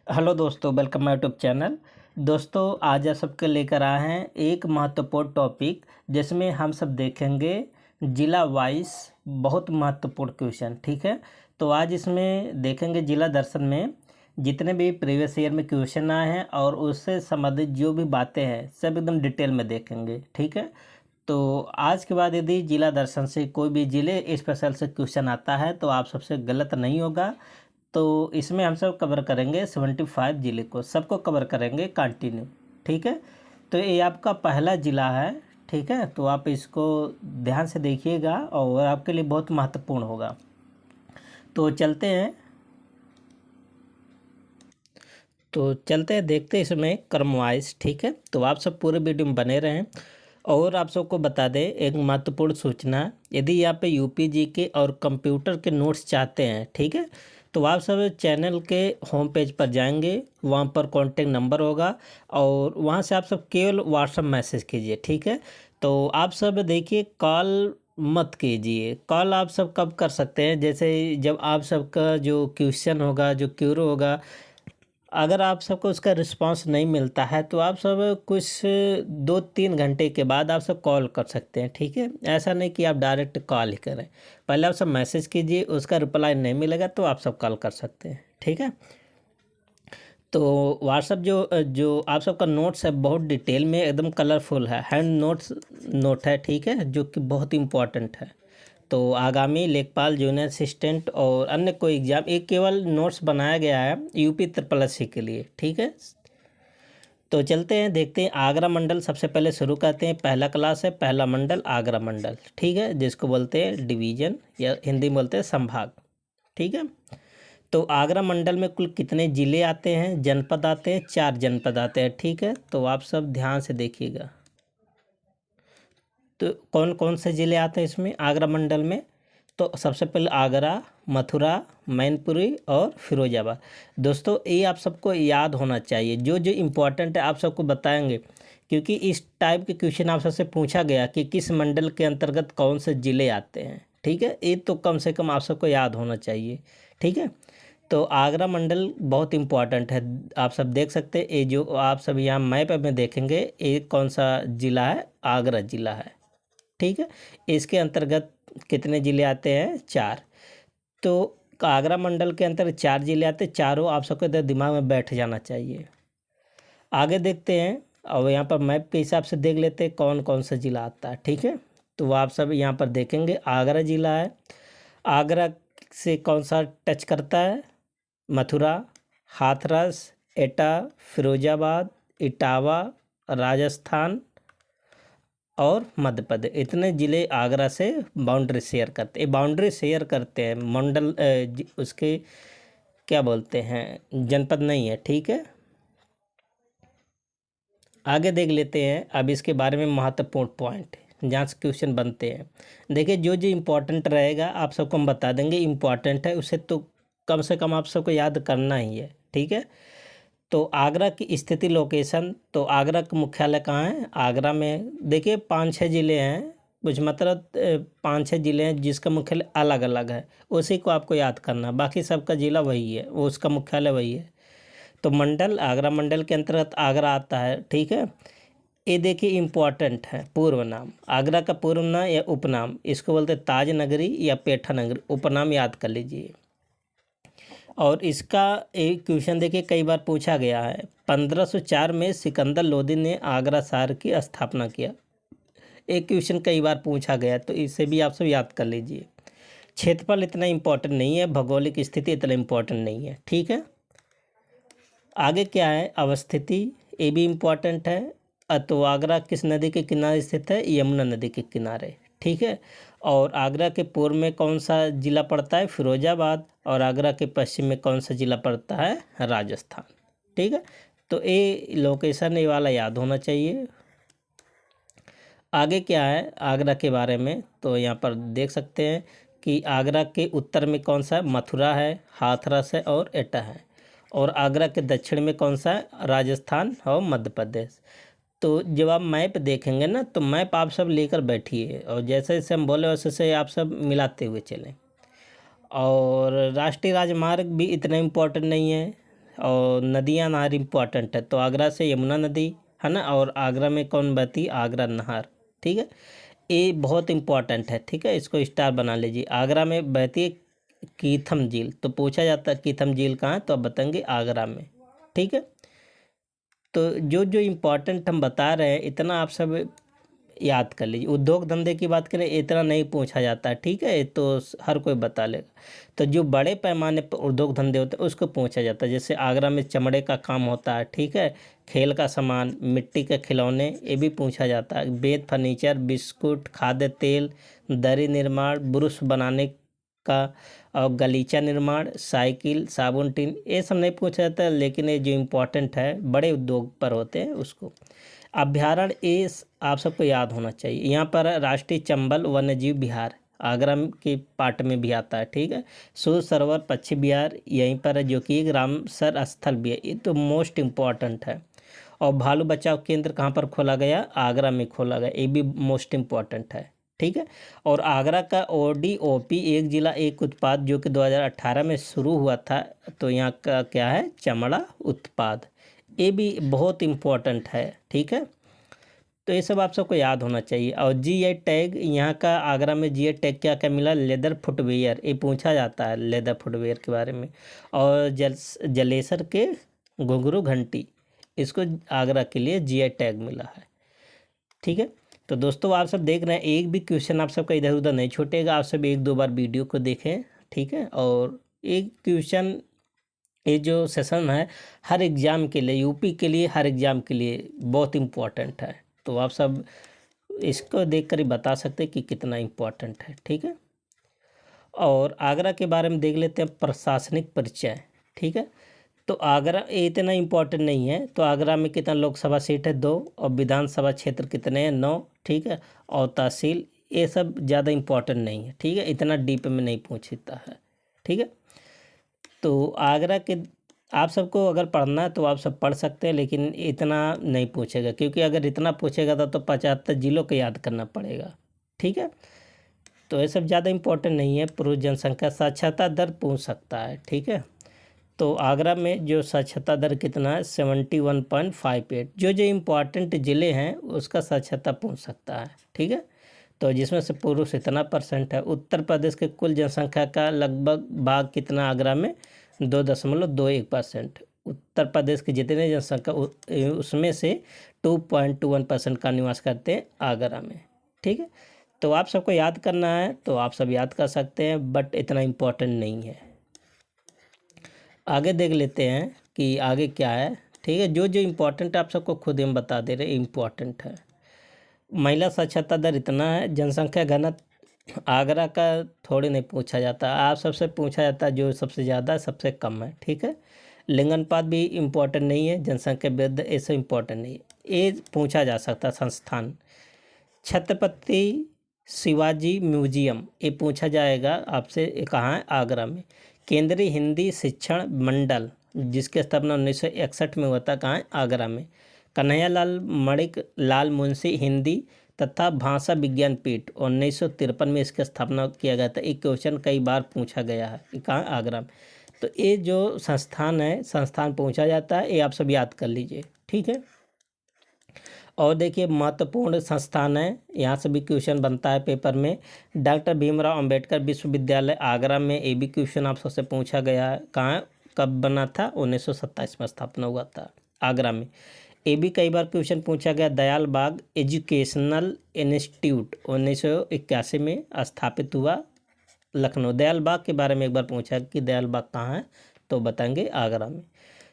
Hello दोस्तों, welcome my YouTube channel. दोस्तों, आज आप सबके लेकर आए हैं एक महत्वपूर्ण टॉपिक, जिसमें हम सब देखेंगे जिला वाइज बहुत महत्वपूर्ण क्वेश्चन। ठीक है, तो आज इसमें देखेंगे जिला दर्शन में जितने भी प्रीवियस ईयर में क्वेश्चन आए हैं और उससे संबंधित जो भी बातें हैं सब एकदम डिटेल में देखेंगे। ठीक है, तो आज के बाद यदि जिला दर्शन से कोई भी जिले स्पेशल से क्वेश्चन आता है तो आप सबसे गलत नहीं होगा। तो इसमें हम सब कवर करेंगे 75 ज़िले को, सबको कवर करेंगे कंटिन्यू। ठीक है, तो ये आपका पहला ज़िला है। ठीक है, तो आप इसको ध्यान से देखिएगा और आपके लिए बहुत महत्वपूर्ण होगा। तो चलते हैं देखते हैं इसमें क्रम वाइज। ठीक है, तो आप सब पूरे वीडियो में बने रहें। और आप सबको बता दें एक महत्वपूर्ण सूचना, यदि यहाँ पे यूपी जी के और कंप्यूटर के नोट्स चाहते हैं, ठीक है, तो आप सब चैनल के होम पेज पर जाएंगे, वहाँ पर कॉन्टेक्ट नंबर होगा और वहाँ से आप सब केवल व्हाट्सअप मैसेज कीजिए। ठीक है, तो आप सब देखिए कॉल मत कीजिए। कॉल आप सब कब कर सकते हैं, जैसे जब आप सबका जो क्वेश्चन होगा, जो क्यूरो होगा, अगर आप सबको उसका रिस्पांस नहीं मिलता है तो आप सब कुछ 2-3 घंटे के बाद आप सब कॉल कर सकते हैं। ठीक है, ऐसा नहीं कि आप डायरेक्ट कॉल ही करें, पहले आप सब मैसेज कीजिए, उसका रिप्लाई नहीं मिलेगा तो आप सब कॉल कर सकते हैं। ठीक है, तो व्हाट्सअप जो जो आप सबका नोट्स है बहुत डिटेल में एकदम कलरफुल है, हैंड नोट है। ठीक है, जो कि बहुत इम्पॉर्टेंट है। तो आगामी लेखपाल, जूनियर असिस्टेंट और अन्य कोई एग्ज़ाम, एक केवल नोट्स बनाया गया है यूपी ट्रिपल एससी के लिए। ठीक है, तो चलते हैं देखते हैं आगरा मंडल। सबसे पहले शुरू करते हैं, पहला क्लास है, पहला मंडल आगरा मंडल। ठीक है, जिसको बोलते हैं डिवीज़न या हिंदी में बोलते हैं संभाग। ठीक है, तो आगरा मंडल में कुल कितने ज़िले आते हैं, जनपद आते हैं? 4 जनपद आते हैं। ठीक है, तो आप सब ध्यान से देखिएगा। तो कौन कौन से ज़िले आते हैं इसमें आगरा मंडल में? तो सबसे पहले आगरा, मथुरा, मैनपुरी और फिरोजाबाद। दोस्तों, ये आप सबको याद होना चाहिए, जो जो इम्पोर्टेंट है आप सबको बताएंगे, क्योंकि इस टाइप के क्वेश्चन आप सबसे पूछा गया कि किस मंडल के अंतर्गत कौन से ज़िले आते हैं। ठीक है, ये तो कम से कम आप सबको याद होना चाहिए। ठीक है, तो आगरा मंडल बहुत इम्पॉर्टेंट है। आप सब देख सकते हैं, ये जो आप सब यहाँ मैप में देखेंगे, ये कौन सा ज़िला है? आगरा ज़िला है। ठीक है, इसके अंतर्गत कितने ज़िले आते हैं? 4। तो आगरा मंडल के अंतर्गत 4 ज़िले आते हैं, चारों आप सबके इधर दिमाग में बैठ जाना चाहिए। आगे देखते हैं और यहाँ पर मैप के हिसाब से देख लेते हैं कौन कौन सा ज़िला आता है। ठीक है, तो आप सब यहाँ पर देखेंगे आगरा ज़िला है। आगरा से कौन सा टच करता है? मथुरा, हाथरस, एटा, फिरोजाबाद, इटावा, राजस्थान और मध्य प्रदेश, इतने ज़िले आगरा से बाउंड्री शेयर करते हैं। बाउंड्री शेयर करते हैं, मंडल उसके क्या बोलते हैं, जनपद नहीं है। ठीक है, आगे देख लेते हैं अब इसके बारे में महत्वपूर्ण पॉइंट जहाँ से क्वेश्चन बनते हैं। देखिए, जो जो इम्पोर्टेंट रहेगा आप सबको हम बता देंगे, इम्पोर्टेंट है उसे तो कम से कम आप सबको याद करना ही है। ठीक है, तो आगरा की स्थिति लोकेशन, तो आगरा का मुख्यालय कहाँ है? आगरा में देखिए 5-6 ज़िले हैं, कुछ मतलब 5-6 ज़िले हैं जिसका मुख्यालय अलग अलग है, उसी को आपको याद करना, बाकी सबका ज़िला वही है, वो उसका मुख्यालय वही है। तो मंडल, आगरा मंडल के अंतर्गत आगरा आता है। ठीक है, ये देखिए इम्पोर्टेंट है, पूर्व नाम, आगरा का पूर्व नाम या उपनाम, इसको बोलते हैं ताज नगरी या पेठा नगरी, उपनाम याद कर लीजिए। और इसका एक क्वेश्चन देखिए कई बार पूछा गया है, 1504 में सिकंदर लोदी ने आगरा शहर की स्थापना किया। एक क्वेश्चन कई बार पूछा गया, तो इसे भी आप सब याद कर लीजिए। क्षेत्रफल इतना इम्पोर्टेंट नहीं है, भौगोलिक स्थिति इतना इम्पोर्टेंट नहीं है। ठीक है, आगे क्या है? अवस्थिति, ये भी इम्पोर्टेंट है। तो आगरा किस नदी के किनारे स्थित है? यमुना नदी के किनारे। ठीक है, और आगरा के पूर्व में कौन सा ज़िला पड़ता है? फिरोजाबाद। और आगरा के पश्चिम में कौन सा ज़िला पड़ता है? राजस्थान। ठीक है, तो ये लोकेशन ये वाला याद होना चाहिए। आगे क्या है आगरा के बारे में? तो यहाँ पर देख सकते हैं कि आगरा के उत्तर में कौन सा है? मथुरा है, हाथरस है और एटा है। और आगरा के दक्षिण में कौन सा है? राजस्थान और मध्य प्रदेश। तो जब आप मैप देखेंगे ना, तो मैप आप सब लेकर बैठिए और जैसे जैसे हम बोले वैसे से आप सब मिलाते हुए चलें। और राष्ट्रीय राजमार्ग भी इतना इम्पोर्टेंट नहीं है, और नदियाँ नहर इम्पॉर्टेंट है, तो आगरा से यमुना नदी है ना, और आगरा में कौन बहती है, आगरा नहर। ठीक है, ये बहुत इम्पॉर्टेंट है। ठीक है, इसको स्टार बना लीजिए। आगरा में बहती है कीथम झील, तो पूछा जाता है कीथम झील कहाँ है, तो आप बताएंगे आगरा में। ठीक है, तो जो जो इम्पोर्टेंट हम बता रहे हैं इतना आप सब याद कर लीजिए। उद्योग धंधे की बात करें इतना नहीं पूछा जाता है, ठीक है, तो हर कोई बता लेगा। तो जो बड़े पैमाने पर उद्योग धंधे होते हैं उसको पूछा जाता है, जैसे आगरा में चमड़े का काम होता है, ठीक है, खेल का सामान, मिट्टी के खिलौने, ये भी पूछा जाता है। बेत, फर्नीचर, बिस्कुट, खाद्य तेल, दरी निर्माण, ब्रुश बनाने का, और गलीचा निर्माण, साइकिल, साबुन टिन, ये सब नहीं पूछा जाता है, लेकिन ये जो इम्पोर्टेंट है बड़े उद्योग पर होते हैं उसको। अभ्यारण्य, ये आप सबको याद होना चाहिए। यहाँ पर राष्ट्रीय चंबल वन्यजीव विहार आगरा के पार्ट में भी आता है। ठीक है, सूर्य सरोवर पक्षी विहार यहीं पर है, जो कि एक रामसर स्थल भी है, ये तो मोस्ट इम्पॉर्टेंट है। और भालू बचाव केंद्र कहाँ पर खोला गया, आगरा में खोला गया, ये भी मोस्ट इम्पॉर्टेंट है। ठीक है, और आगरा का ODOP एक जिला एक उत्पाद जो कि 2018 में शुरू हुआ था, तो यहाँ का क्या है, चमड़ा उत्पाद, ये भी बहुत इम्पोर्टेंट है। ठीक है, तो ये सब आप सबको याद होना चाहिए। और GI टैग, यहाँ का आगरा में GI टैग क्या क्या मिला, लेदर फुटवेयर, ये पूछा जाता है लेदर फुटवेयर के बारे में। और जलेसर के घुंघरू घंटी, इसको आगरा के लिए GI टैग मिला है। ठीक है, तो दोस्तों आप सब देख रहे हैं, एक भी क्वेश्चन आप सबका इधर उधर नहीं छूटेगा, आप सब एक दो बार वीडियो को देखें। ठीक है, और एक क्वेश्चन, ये जो सेशन है हर एग्ज़ाम के लिए, यूपी के लिए, हर एग्ज़ाम के लिए बहुत इम्पोर्टेंट है, तो आप सब इसको देख कर ही बता सकते हैं कि कितना इम्पोर्टेंट है। ठीक है, और आगरा के बारे में देख लेते हैं, प्रशासनिक परिचय। ठीक है, तो आगरा ये इतना इम्पोर्टेंट नहीं है, तो आगरा में कितना लोकसभा सीट है, 2, और विधानसभा क्षेत्र कितने हैं, 9। ठीक है, और तहसील, ये सब ज़्यादा इम्पोर्टेंट नहीं है। ठीक है, इतना डीप में नहीं पूछता है। ठीक है, तो आगरा के आप सबको अगर पढ़ना है तो आप सब पढ़ सकते हैं, लेकिन इतना नहीं पूछेगा, क्योंकि अगर इतना पूछेगा तो 75 जिलों को याद करना पड़ेगा। ठीक है, तो ये सब ज़्यादा इम्पोर्टेंट नहीं है। पुरुष जनसंख्या साक्षरता दर पूछ सकता है। ठीक है, तो आगरा में जो साक्षरता दर कितना है, 71.58। जो जो इम्पोर्टेंट ज़िले हैं उसका साक्षरता पूछ सकता है। ठीक है, तो जिसमें से पुरुष इतना % है। उत्तर प्रदेश के कुल जनसंख्या का लगभग भाग कितना आगरा में, 2.21%। उत्तर प्रदेश के जितने जनसंख्या उसमें से 2.21% का निवास करते हैं आगरा में। ठीक है, तो आप सबको याद करना है तो आप सब याद कर सकते हैं, बट इतना इम्पोर्टेंट नहीं है। आगे देख लेते हैं कि आगे क्या है। ठीक है, जो जो इम्पोर्टेंट आप सबको खुद हम बता दे रहे इम्पोर्टेंट है। महिला साक्षरता दर इतना है। जनसंख्या घनत्व आगरा का थोड़ी नहीं पूछा जाता, आप सबसे पूछा जाता है जो सबसे ज़्यादा सबसे कम है। ठीक है, लिंगानुपात भी इम्पोर्टेंट नहीं है। जनसंख्या वृद्धि ऐसे इम्पोर्टेंट नहीं है, ये पूछा जा सकता। संस्थान छत्रपति शिवाजी म्यूजियम, ये पूछा जाएगा आपसे, ये कहाँ है, आगरा में। केंद्रीय हिंदी शिक्षण मंडल जिसकी स्थापना 1961 में हुआ था, कहाँ है, आगरा में। कन्हैयालाल मणिक लाल मुंशी हिंदी तथा भाषा विज्ञान पीठ 1953 में इसकी स्थापना किया गया था। एक क्वेश्चन कई बार पूछा गया है कि कहाँ, आगरा में। तो ये जो संस्थान है, संस्थान पूछा जाता है, ये आप सब याद कर लीजिए। ठीक है, और देखिए महत्वपूर्ण संस्थान है, यहाँ से भी क्वेश्चन बनता है पेपर में। डॉक्टर भीमराव अंबेडकर विश्वविद्यालय आगरा में, ये भी क्वेश्चन आप सबसे पूछा गया है, कहाँ कब बना था, 1927 में स्थापना हुआ था आगरा में। ये भी कई बार क्वेश्चन पूछा गया। दयाल बाग एजुकेशनल इंस्टीट्यूट 1981 में स्थापित हुआ लखनऊ। दयाल बाग के बारे में एक बार पूछा कि दयाल बाग कहाँ है, तो बताएंगे आगरा में।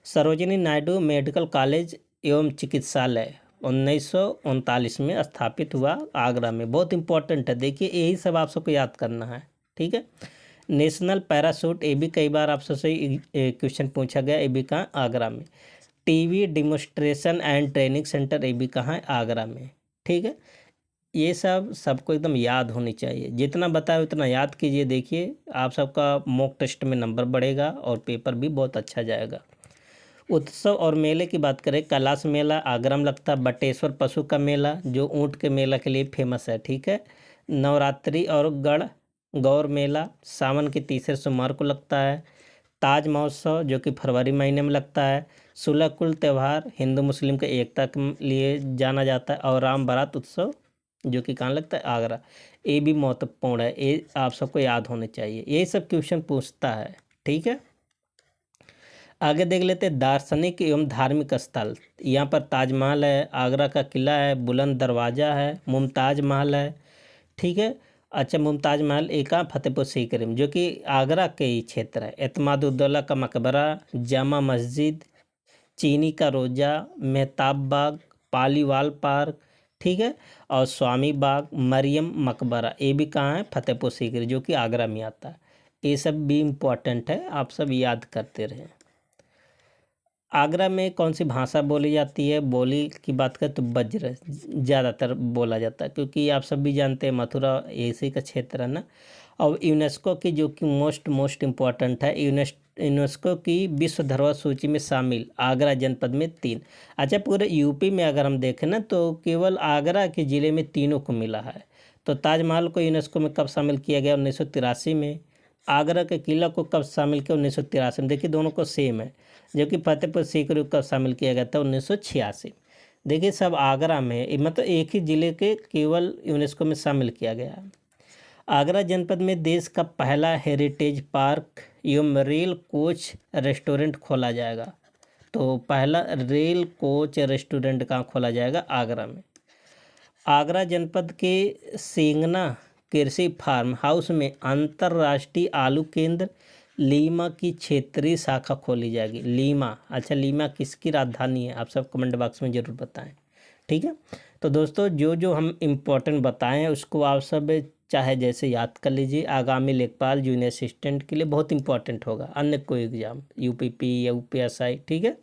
सरोजिनी नायडू मेडिकल कॉलेज एवं चिकित्सालय 1939 में स्थापित हुआ आगरा में, बहुत इंपॉर्टेंट है। देखिए यही सब आप सबको याद करना है। ठीक है, नेशनल पैराशूट, ये भी कई बार आप सबसे क्वेश्चन पूछा गया, ये भी कहाँ, आगरा में। TV demonstration and training centre, ये भी कहाँ है, आगरा में। ठीक है, ये सब सबको एकदम याद होनी चाहिए, जितना बताए उतना याद कीजिए। देखिए आप सबका मॉक टेस्ट में नंबर बढ़ेगा और पेपर भी बहुत अच्छा जाएगा। उत्सव और मेले की बात करें, कैलाश मेला आगरा में लगता है। बटेश्वर पशु का मेला जो ऊँट के मेला के लिए फेमस है। ठीक है, नवरात्रि और गौर मेला सावन के तीसरे सोमवार को लगता है। ताज महोत्सव जो कि फरवरी महीने में लगता है। सुलह-कुल त्यौहार हिंदू मुस्लिम के एकता के लिए जाना जाता है। और राम बारात उत्सव जो कि कहाँ लगता है, आगरा। ये भी महत्वपूर्ण है, ये आप सबको याद होने चाहिए, यही सब क्वेश्चन पूछता है। ठीक है, आगे देख लेते हैं दार्शनिक एवं धार्मिक स्थल। यहाँ पर ताजमहल है, आगरा का किला है, बुलंद दरवाज़ा है, मुमताज़ महल है। ठीक है, अच्छा मुमताज़ महल एक कहाँ, फतेहपुर सीकरी में, जो कि आगरा के ही क्षेत्र है। एतमाद-उद-दौला का मकबरा, जामा मस्जिद, चीनी का रोजा, मेहताब बाग, पालीवाल पार्क। ठीक है, और स्वामी बाग, मरियम मकबरा, ये भी कहाँ है, फतेहपुर सीकरी, जो कि आगरा में आता है। ये सब भी इम्पोर्टेंट है, आप सब याद करते रहें। आगरा में कौन सी भाषा बोली जाती है, बोली की बात करें तो ब्रज ज़्यादातर बोला जाता है, क्योंकि आप सब भी जानते हैं मथुरा इसी का क्षेत्र है ना। और यूनेस्को की जो कि मोस्ट इम्पॉर्टेंट है, यूनेस्को की विश्व धरोहर सूची में शामिल आगरा जनपद में 3। अच्छा, पूरे यूपी में अगर हम देखें ना तो केवल आगरा के ज़िले में तीनों को मिला है। तो ताजमहल को यूनेस्को में कब शामिल किया गया, 1983 में। आगरा के किला को कब शामिल किया, 1983 में। देखिए दोनों को सेम है। जबकि फतेहपुर सीकरी को शामिल किया गया था 1986। देखिए सब आगरा में, मतलब एक ही ज़िले के केवल यूनेस्को में शामिल किया गया है। आगरा जनपद में देश का पहला हेरिटेज पार्क एवं रेल कोच रेस्टोरेंट खोला जाएगा। तो पहला रेल कोच रेस्टोरेंट कहाँ खोला जाएगा, आगरा में। आगरा जनपद के सेंगना कृषि फार्म हाउस में अंतर्राष्ट्रीय आलू केंद्र लीमा की क्षेत्रीय शाखा खोली जाएगी। लीमा, अच्छा लीमा किसकी राजधानी है, आप सब कमेंट बॉक्स में ज़रूर बताएं। ठीक है, तो दोस्तों जो जो हम इम्पोर्टेंट बताएं उसको आप सब चाहे जैसे याद कर लीजिए। आगामी लेखपाल जूनियर असिस्टेंट के लिए बहुत इंपॉर्टेंट होगा, अन्य कोई एग्ज़ाम यूपीपी या यूपीएसआई। ठीक है,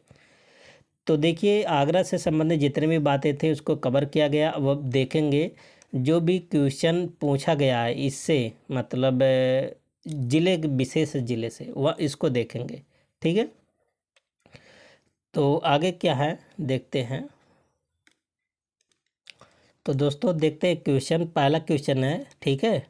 तो देखिए आगरा से संबंधित जितने भी बातें थे उसको कवर किया गया। अब देखेंगे जो भी क्वेश्चन पूछा गया है इससे, मतलब जिले विशेष ज़िले से, वह इसको देखेंगे। ठीक है, तो आगे क्या है देखते हैं। तो दोस्तों देखते हैं क्वेश्चन, पहला क्वेश्चन है। ठीक है,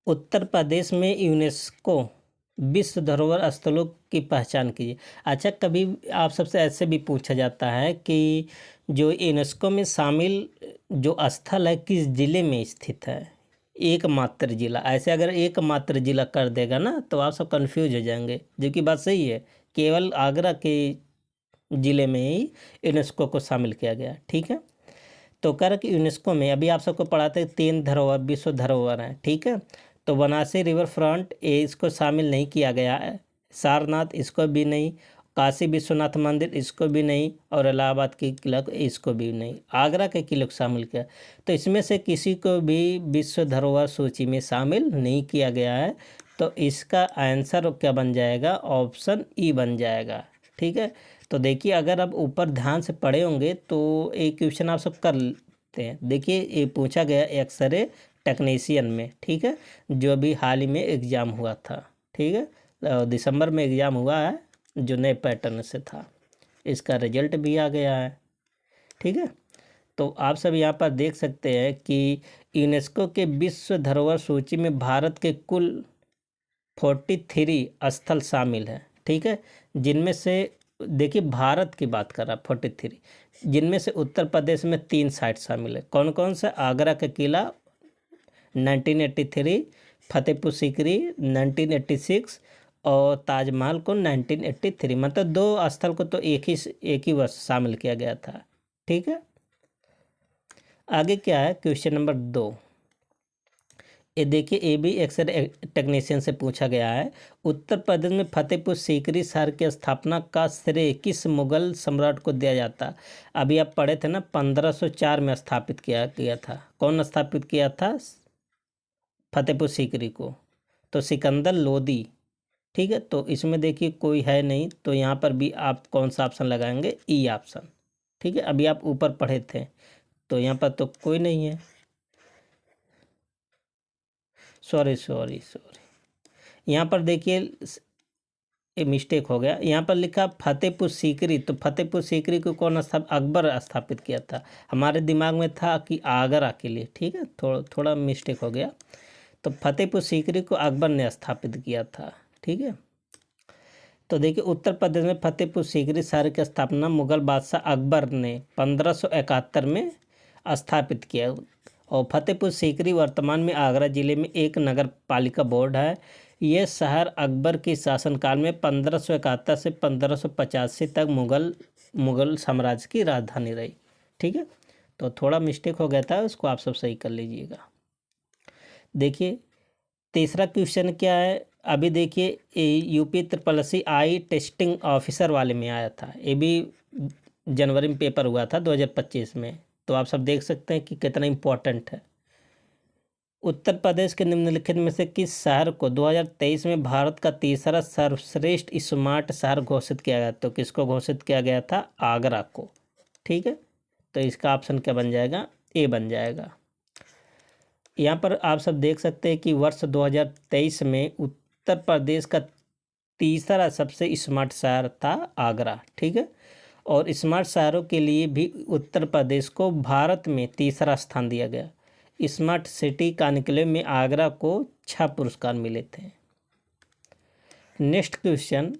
उत्तर प्रदेश में यूनेस्को विश्व धरोहर स्थलों की पहचान कीजिए। अच्छा, कभी आप सबसे ऐसे भी पूछा जाता है कि जो यूनेस्को में शामिल जो स्थल है किस ज़िले में स्थित है, एकमात्र ज़िला। ऐसे अगर एकमात्र ज़िला कर देगा ना तो आप सब कंफ्यूज हो जाएंगे, जो कि बात सही है। केवल आगरा के ज़िले में ही यूनेस्को को शामिल किया गया। ठीक है, तो कह रहा कि यूनेस्को में अभी आप सबको पढ़ाते 3 धरोहर विश्व धरोहर हैं। ठीक है, तो बनारसी रिवर फ्रंट ये इसको शामिल नहीं किया गया है। सारनाथ इसको भी नहीं, काशी विश्वनाथ मंदिर इसको भी नहीं, और इलाहाबाद की किला इसको भी नहीं। आगरा के किले को शामिल किया, तो इसमें से किसी को भी विश्व धरोहर सूची में शामिल नहीं किया गया है। तो इसका आंसर क्या बन जाएगा, ऑप्शन ई बन जाएगा। ठीक है, तो देखिए अगर आप ऊपर ध्यान से पढ़े होंगे तो एक क्वेश्चन आप सब कर लेते हैं। देखिए ये पूछा गया एक्सरे टेक्नीशियन में। ठीक है, जो अभी हाल ही में एग्ज़ाम हुआ था। ठीक है, दिसंबर में एग्ज़ाम हुआ है, जो नए पैटर्न से था, इसका रिजल्ट भी आ गया है। ठीक है, तो आप सब यहाँ पर देख सकते हैं कि यूनेस्को के विश्व धरोहर सूची में भारत के कुल 43 स्थल शामिल हैं। ठीक है, जिनमें से देखिए भारत की बात कर रहा 43, जिनमें से उत्तर प्रदेश में 3 साइट शामिल है। कौन कौन सा, आगरा का किला 1983, फतेहपुर सीकरी 1986 और ताजमहल को 1983। मतलब 2 स्थल को तो एक ही वर्ष शामिल किया गया था। ठीक है, आगे क्या है क्वेश्चन नंबर 2। ये देखिए ये भी एक्सरे टेक्नीशियन से पूछा गया है। उत्तर प्रदेश में फतेहपुर सीकरी शहर की स्थापना का श्रेय किस मुगल सम्राट को दिया जाता। अभी आप पढ़े थे ना, 1504 में स्थापित किया गया था। कौन स्थापित किया था फतेहपुर सीकरी को, तो सिकंदर लोदी। ठीक है, तो इसमें देखिए कोई है नहीं, तो यहाँ पर भी आप कौन सा ऑप्शन लगाएंगे, ई ऑप्शन। ठीक है, अभी आप ऊपर पढ़े थे तो यहाँ पर तो कोई नहीं है, सॉरी। यहाँ पर देखिए ये मिस्टेक हो गया, यहाँ पर लिखा फतेहपुर सीकरी, तो फतेहपुर सीकरी को कौन अकबर स्थापित किया था। हमारे दिमाग में था कि आगरा के लिए। ठीक है, थोड़ा मिस्टेक हो गया। तो फतेहपुर सीकरी को अकबर ने स्थापित किया था। ठीक है, तो देखिए उत्तर प्रदेश में फतेहपुर सीकरी शहर की स्थापना मुगल बादशाह अकबर ने 1571 में स्थापित किया। और फतेहपुर सीकरी वर्तमान में आगरा जिले में एक नगर पालिका बोर्ड है। यह शहर अकबर के शासनकाल में 1571 से 1585 तक मुगल साम्राज्य की राजधानी रही। ठीक है, तो थोड़ा मिस्टेक हो गया था, उसको आप सब सही कर लीजिएगा। देखिए तीसरा क्वेश्चन क्या है, अभी देखिए यूपी SSSC आई टेस्टिंग ऑफिसर वाले में आया था, ये भी जनवरी में पेपर हुआ था 2025 में। तो आप सब देख सकते हैं कि कितना इम्पोर्टेंट है। उत्तर प्रदेश के निम्नलिखित में से किस शहर को 2023 में भारत का तीसरा सर्वश्रेष्ठ स्मार्ट शहर घोषित किया गया? तो किसको घोषित किया गया था? आगरा को। ठीक है, तो इसका ऑप्शन क्या बन जाएगा? ए बन जाएगा। यहाँ पर आप सब देख सकते हैं कि वर्ष 2023 में उत्तर प्रदेश का तीसरा सबसे स्मार्ट शहर था आगरा। ठीक है, और स्मार्ट शहरों के लिए भी उत्तर प्रदेश को भारत में तीसरा स्थान दिया गया। स्मार्ट सिटी कॉन्क्लेव में आगरा को 6 पुरस्कार मिले थे। नेक्स्ट क्वेश्चन,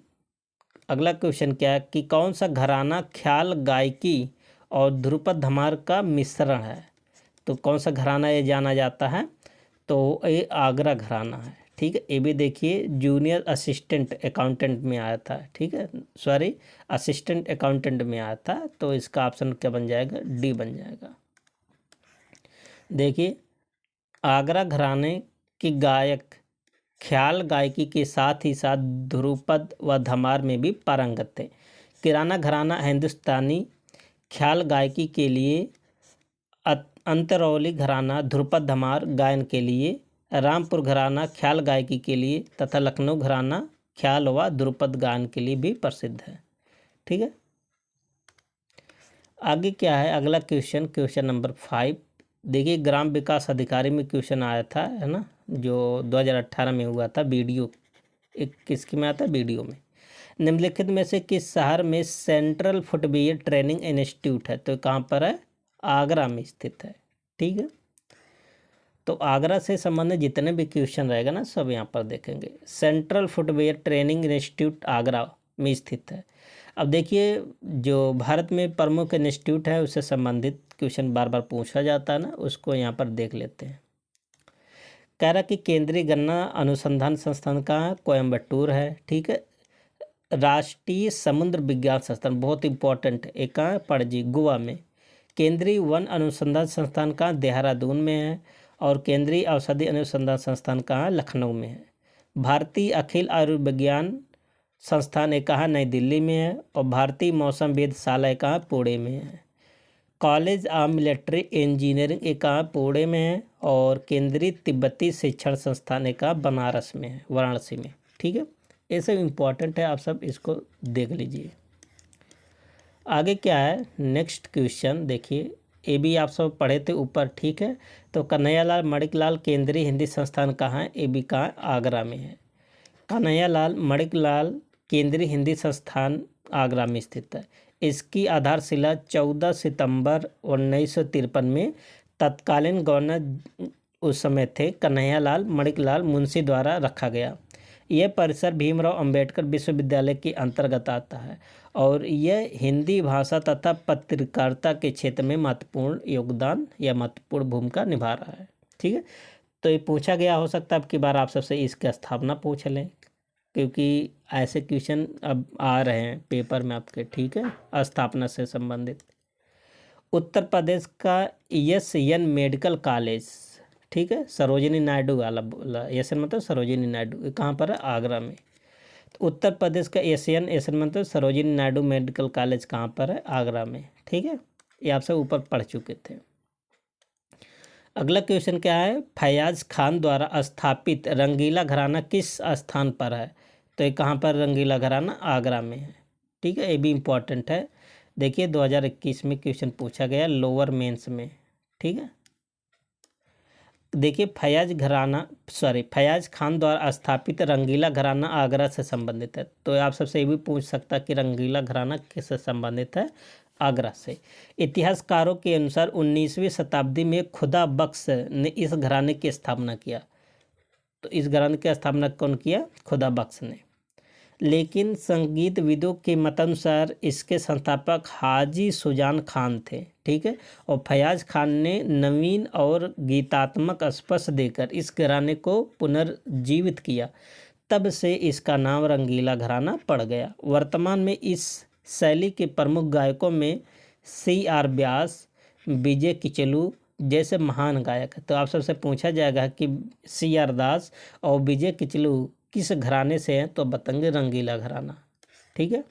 अगला क्वेश्चन क्या है कि कौन सा घराना ख्याल गायकी और ध्रुपद धमार का मिश्रण है? तो कौन सा घराना ये जाना जाता है? तो ये आगरा घराना है। ठीक है, ये भी देखिए जूनियर असिस्टेंट अकाउंटेंट में आया था। ठीक है, सॉरी असिस्टेंट अकाउंटेंट में आया था। तो इसका ऑप्शन क्या बन जाएगा? डी बन जाएगा। देखिए आगरा घराने के गायक ख्याल गायकी के साथ ही साथ ध्रुपद व धमार में भी पारंगत थे। किराना घराना हिंदुस्तानी ख्याल गायकी के लिए, अंतरौली घराना ध्रुपद धमार गायन के लिए, रामपुर घराना ख्याल गायकी के लिए तथा लखनऊ घराना ख्याल व ध्रुपद गायन के लिए भी प्रसिद्ध है। ठीक है, आगे क्या है अगला क्वेश्चन, क्वेश्चन नंबर 5। देखिए ग्राम विकास अधिकारी में क्वेश्चन आया था, है ना, जो 2018 में हुआ था। वीडियो एक किसकी में आता है? वीडियो में। निम्नलिखित में से किस शहर में सेंट्रल फुटवियर ट्रेनिंग इंस्टीट्यूट है? तो कहाँ पर है? आगरा में स्थित है। ठीक है, तो आगरा से संबंधित जितने भी क्वेश्चन रहेगा ना सब यहाँ पर देखेंगे। Central footwear training institute Agra में स्थित है। अब देखिए जो भारत में प्रमुख इंस्टीट्यूट है उससे संबंधित क्वेश्चन बार बार पूछा जाता है ना, उसको यहाँ पर देख लेते हैं। कह रहा कि केंद्रीय गन्ना अनुसंधान संस्थान कहाँ है? कोयम्बटूर है। ठीक है, राष्ट्रीय समुद्र विज्ञान संस्थान बहुत इंपॉर्टेंट है, एक कहाँ है? पणजी गोवा में। केंद्रीय वन अनुसंधान संस्थान कहाँ? देहरादून में है। और केंद्रीय औषधि अनुसंधान संस्थान कहाँ? लखनऊ में है। भारतीय अखिल आयुर्विज्ञान संस्थान एक कहाँ? नई दिल्ली में है। और भारतीय मौसम वेधशाला कहाँ? पुणे में है। कॉलेज ऑफ मिलिट्री इंजीनियरिंग एक कहाँ? पुणे में है। और केंद्रीय तिब्बती शिक्षण संस्थान एक कहाँ? बनारस में है, वाराणसी में। ठीक है, ये सब इम्पोर्टेंट है, आप सब इसको देख लीजिए। आगे क्या है नेक्स्ट क्वेश्चन, देखिए ये भी आप सब पढ़े थे ऊपर। ठीक है, तो कन्हैयालाल मणिकलाल केंद्रीय हिंदी संस्थान कहाँ है? ये भी कहाँ? आगरा में है। कन्हैयालाल मणिकलाल केंद्रीय हिंदी संस्थान आगरा में स्थित है। इसकी आधारशिला 14 सितंबर 1953 में तत्कालीन गवर्नर उस समय थे कन्हैयालाल मणिकलाल मुंशी द्वारा रखा गया। यह परिसर भीमराव अंबेडकर विश्वविद्यालय के अंतर्गत आता है और यह हिंदी भाषा तथा पत्रकारिता के क्षेत्र में महत्वपूर्ण योगदान या महत्वपूर्ण भूमिका निभा रहा है। ठीक है, तो ये पूछा गया, हो सकता है अब की बार आप सबसे इसकी स्थापना पूछ लें, क्योंकि ऐसे क्वेश्चन अब आ रहे हैं पेपर में आपके। ठीक है, स्थापना से संबंधित। उत्तर प्रदेश का SN मेडिकल कॉलेज, ठीक है, सरोजिनी नायडू वाला बोला, SN मतलब सरोजिनी नायडू, कहाँ पर है? आगरा में। तो उत्तर प्रदेश का SN मतलब सरोजिनी नायडू मेडिकल कॉलेज कहाँ पर है? आगरा में। ठीक है, ये आप सब ऊपर पढ़ चुके थे। अगला क्वेश्चन क्या है? फैयाज खान द्वारा स्थापित रंगीला घराना किस स्थान पर है? तो ये कहाँ पर रंगीला घराना? आगरा में है। ठीक है, ये भी इम्पोर्टेंट है। देखिए 2021 में क्वेश्चन पूछा गया लोअर मेंस में। ठीक है, देखिए फैयाज खान द्वारा स्थापित रंगीला घराना आगरा से संबंधित है। तो आप सबसे ये भी पूछ सकता कि रंगीला घराना किससे संबंधित है? आगरा से। इतिहासकारों के अनुसार 19वीं शताब्दी में खुदा बख्श ने इस घराने की स्थापना किया। तो इस घराने की स्थापना कौन किया? खुदा बख्श ने। लेकिन संगीतविदों के मतानुसार इसके संस्थापक हाजी सुजान खान थे, ठीक है। और फयाज खान ने नवीन और गीतात्मक स्पर्श देकर इस घराने को पुनर्जीवित किया। तब से इसका नाम रंगीला घराना पड़ गया। वर्तमान में इस शैली के प्रमुख गायकों में C.R. व्यास, विजय किचलू जैसे महान गायक है। तो आप सबसे पूछा जाएगा कि C.R. दास और विजय किचलू किस घराने से हैं, तो बताएंगे रंगीला घराना, ठीक है।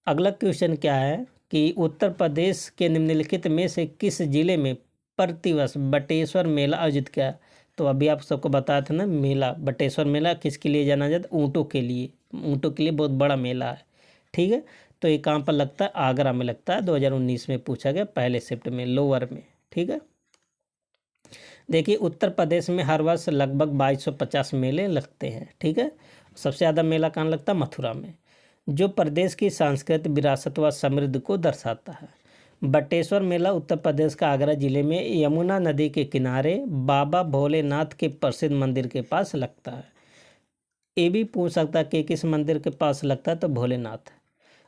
अगला क्वेश्चन क्या है कि उत्तर प्रदेश के निम्नलिखित में से किस जिले में प्रतिवर्ष बटेश्वर मेला आयोजित किया। तो अभी आप सबको बताया था ना, मेला बटेश्वर मेला किसके लिए जाना जाता है, ऊँटों के लिए। ऊँटों के लिए बहुत बड़ा मेला है, ठीक है। तो ये कहाँ पर लगता है, आगरा में लगता है। 2019 में पूछा गया, पहले शिफ्ट में, लोअर में, ठीक है। देखिए उत्तर प्रदेश में हर वर्ष लगभग 2250 मेले लगते हैं, ठीक है। सबसे ज़्यादा मेला कहाँ लगता है, मथुरा में, जो प्रदेश की सांस्कृतिक विरासत व समृद्धि को दर्शाता है। बटेश्वर मेला उत्तर प्रदेश का आगरा जिले में यमुना नदी के किनारे बाबा भोलेनाथ के प्रसिद्ध मंदिर के पास लगता है। ये भी पूछ सकता है कि किस मंदिर के पास लगता है, तो भोलेनाथ।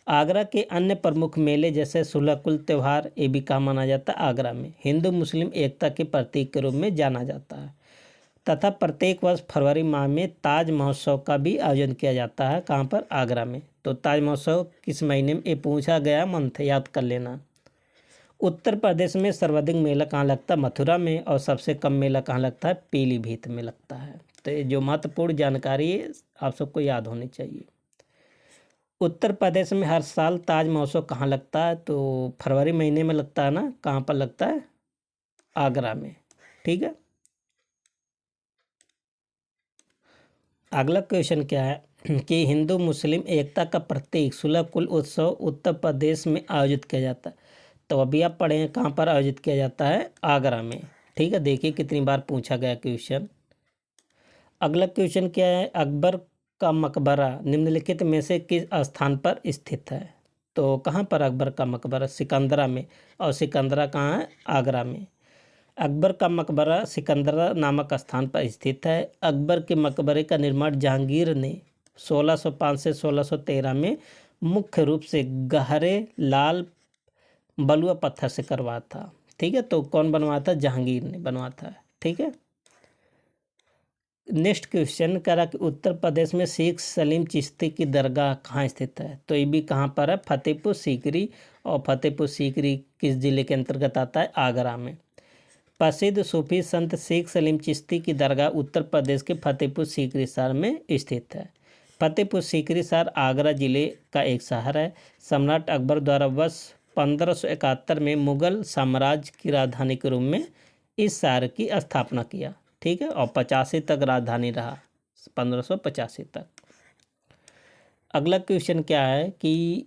आगरा के अन्य प्रमुख मेले जैसे सुलहकुल त्यौहार, ये भी कहाँ माना जाता है, आगरा में। हिंदू मुस्लिम एकता के प्रतीक के रूप में जाना जाता है। तथा प्रत्येक वर्ष फरवरी माह में ताज महोत्सव का भी आयोजन किया जाता है, कहाँ पर, आगरा में। तो ताज महोत्सव किस महीने में, ये पूछा गया, मंथ याद कर लेना। उत्तर प्रदेश में सर्वाधिक मेला कहाँ लगता है, मथुरा में। और सबसे कम मेला कहाँ लगता है, पीलीभीत में लगता है। तो ये जो महत्वपूर्ण जानकारी है आप सबको याद होनी चाहिए। उत्तर प्रदेश में हर साल ताज महोत्सव कहाँ लगता है, तो फरवरी महीने में लगता है ना। कहाँ पर लगता है, आगरा में, ठीक है। अगला क्वेश्चन क्या है कि हिंदू मुस्लिम एकता का प्रतीक सुलहकुल उत्सव उत्तर प्रदेश में आयोजित किया जाता है। तो अभी आप पढ़े हैं कहाँ पर आयोजित किया जाता है, आगरा में, ठीक है। देखिए कितनी बार पूछा गया क्वेश्चन। अगला क्वेश्चन क्या है, अकबर का मकबरा निम्नलिखित में से किस स्थान पर स्थित है। तो कहाँ पर अकबर का मकबरा, सिकंदरा में। और सिकंदरा कहाँ है, आगरा में। अकबर का मकबरा सिकंदरा नामक स्थान पर स्थित है। अकबर के मकबरे का निर्माण जहांगीर ने 1605 से 1613 में मुख्य रूप से गहरे लाल बलुआ पत्थर से करवाया था, ठीक है। तो कौन बनवाया था, जहांगीर ने बनवाया था, ठीक है। नेक्स्ट क्वेश्चन कह रहा कि उत्तर प्रदेश में शेख सलीम चिश्ती की दरगाह कहाँ स्थित है। तो ये भी कहाँ पर है, फतेहपुर सीकरी। और फतेहपुर सीकरी किस जिले के अंतर्गत आता है, आगरा में। प्रसिद्ध सूफी संत शेख सलीम चिश्ती की दरगाह उत्तर प्रदेश के फतेहपुर सीकरी शहर में स्थित है। फतेहपुर सीकरी शहर आगरा जिले का एक शहर है। सम्राट अकबर द्वारा वर्ष 1571 में मुगल साम्राज्य की राजधानी के रूप में इस शहर की स्थापना किया, ठीक है। और 85 तक राजधानी रहा, 1585 तक। अगला क्वेश्चन क्या है कि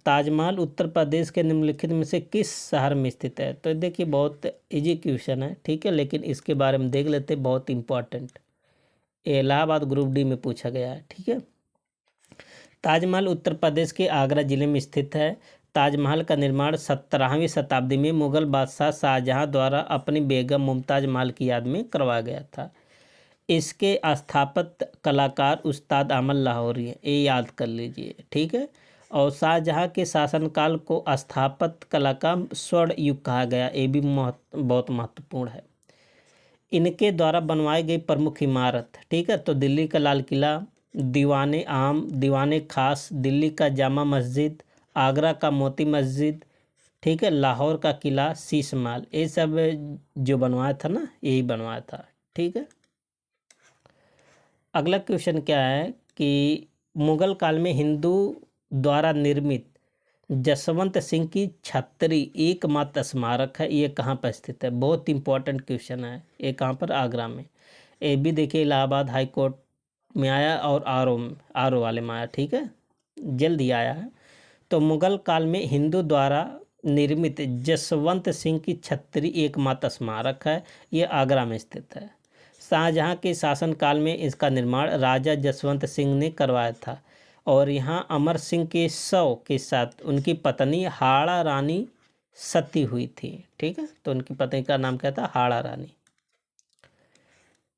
ताजमहल उत्तर प्रदेश के निम्नलिखित में से किस शहर में स्थित है। तो देखिए बहुत इजी क्वेश्चन है, ठीक है, लेकिन इसके बारे में देख लेते, बहुत इंपॉर्टेंट। इलाहाबाद ग्रुप डी में पूछा गया है, ठीक है। ताजमहल उत्तर प्रदेश के आगरा जिले में स्थित है। ताजमहल का निर्माण 17वीं शताब्दी में मुगल बादशाह शाहजहां द्वारा अपनी बेगम मुमताज महल की याद में करवाया गया था। इसके स्थापत्य कलाकार उस्ताद अमल लाहौरी हैं, ये याद कर लीजिए, ठीक है। और शाहजहां के शासनकाल को स्थापत्य कला का स्वर्ण युग कहा गया, ये भी बहुत महत्वपूर्ण है। इनके द्वारा बनवाई गई प्रमुख इमारत, ठीक है, तो दिल्ली का लाल किला, दीवाने आम, दीवाने खास, दिल्ली का जामा मस्जिद, आगरा का मोती मस्जिद, ठीक है, लाहौर का किला, शीश महल, ये सब जो बनवाया था ना, यही बनवाया था, ठीक है। अगला क्वेश्चन क्या है कि मुगल काल में हिंदू द्वारा निर्मित जसवंत सिंह की छतरी एकमात्र स्मारक है, ये कहाँ पर स्थित है। बहुत इंपॉर्टेंट क्वेश्चन है, ये कहाँ पर, आगरा में। ये भी देखिए इलाहाबाद हाई कोर्ट में आया और आर ओ वाले में आया, ठीक है, जल्द ही आया है। तो मुगल काल में हिंदू द्वारा निर्मित जसवंत सिंह की छतरी एकमात्र स्मारक है, ये आगरा में स्थित है। शाहजहां के शासनकाल में इसका निर्माण राजा जसवंत सिंह ने करवाया था। और यहाँ अमर सिंह के शव के साथ उनकी पत्नी हाड़ा रानी सती हुई थी, ठीक है। तो उनकी पत्नी का नाम क्या था, हाड़ा रानी।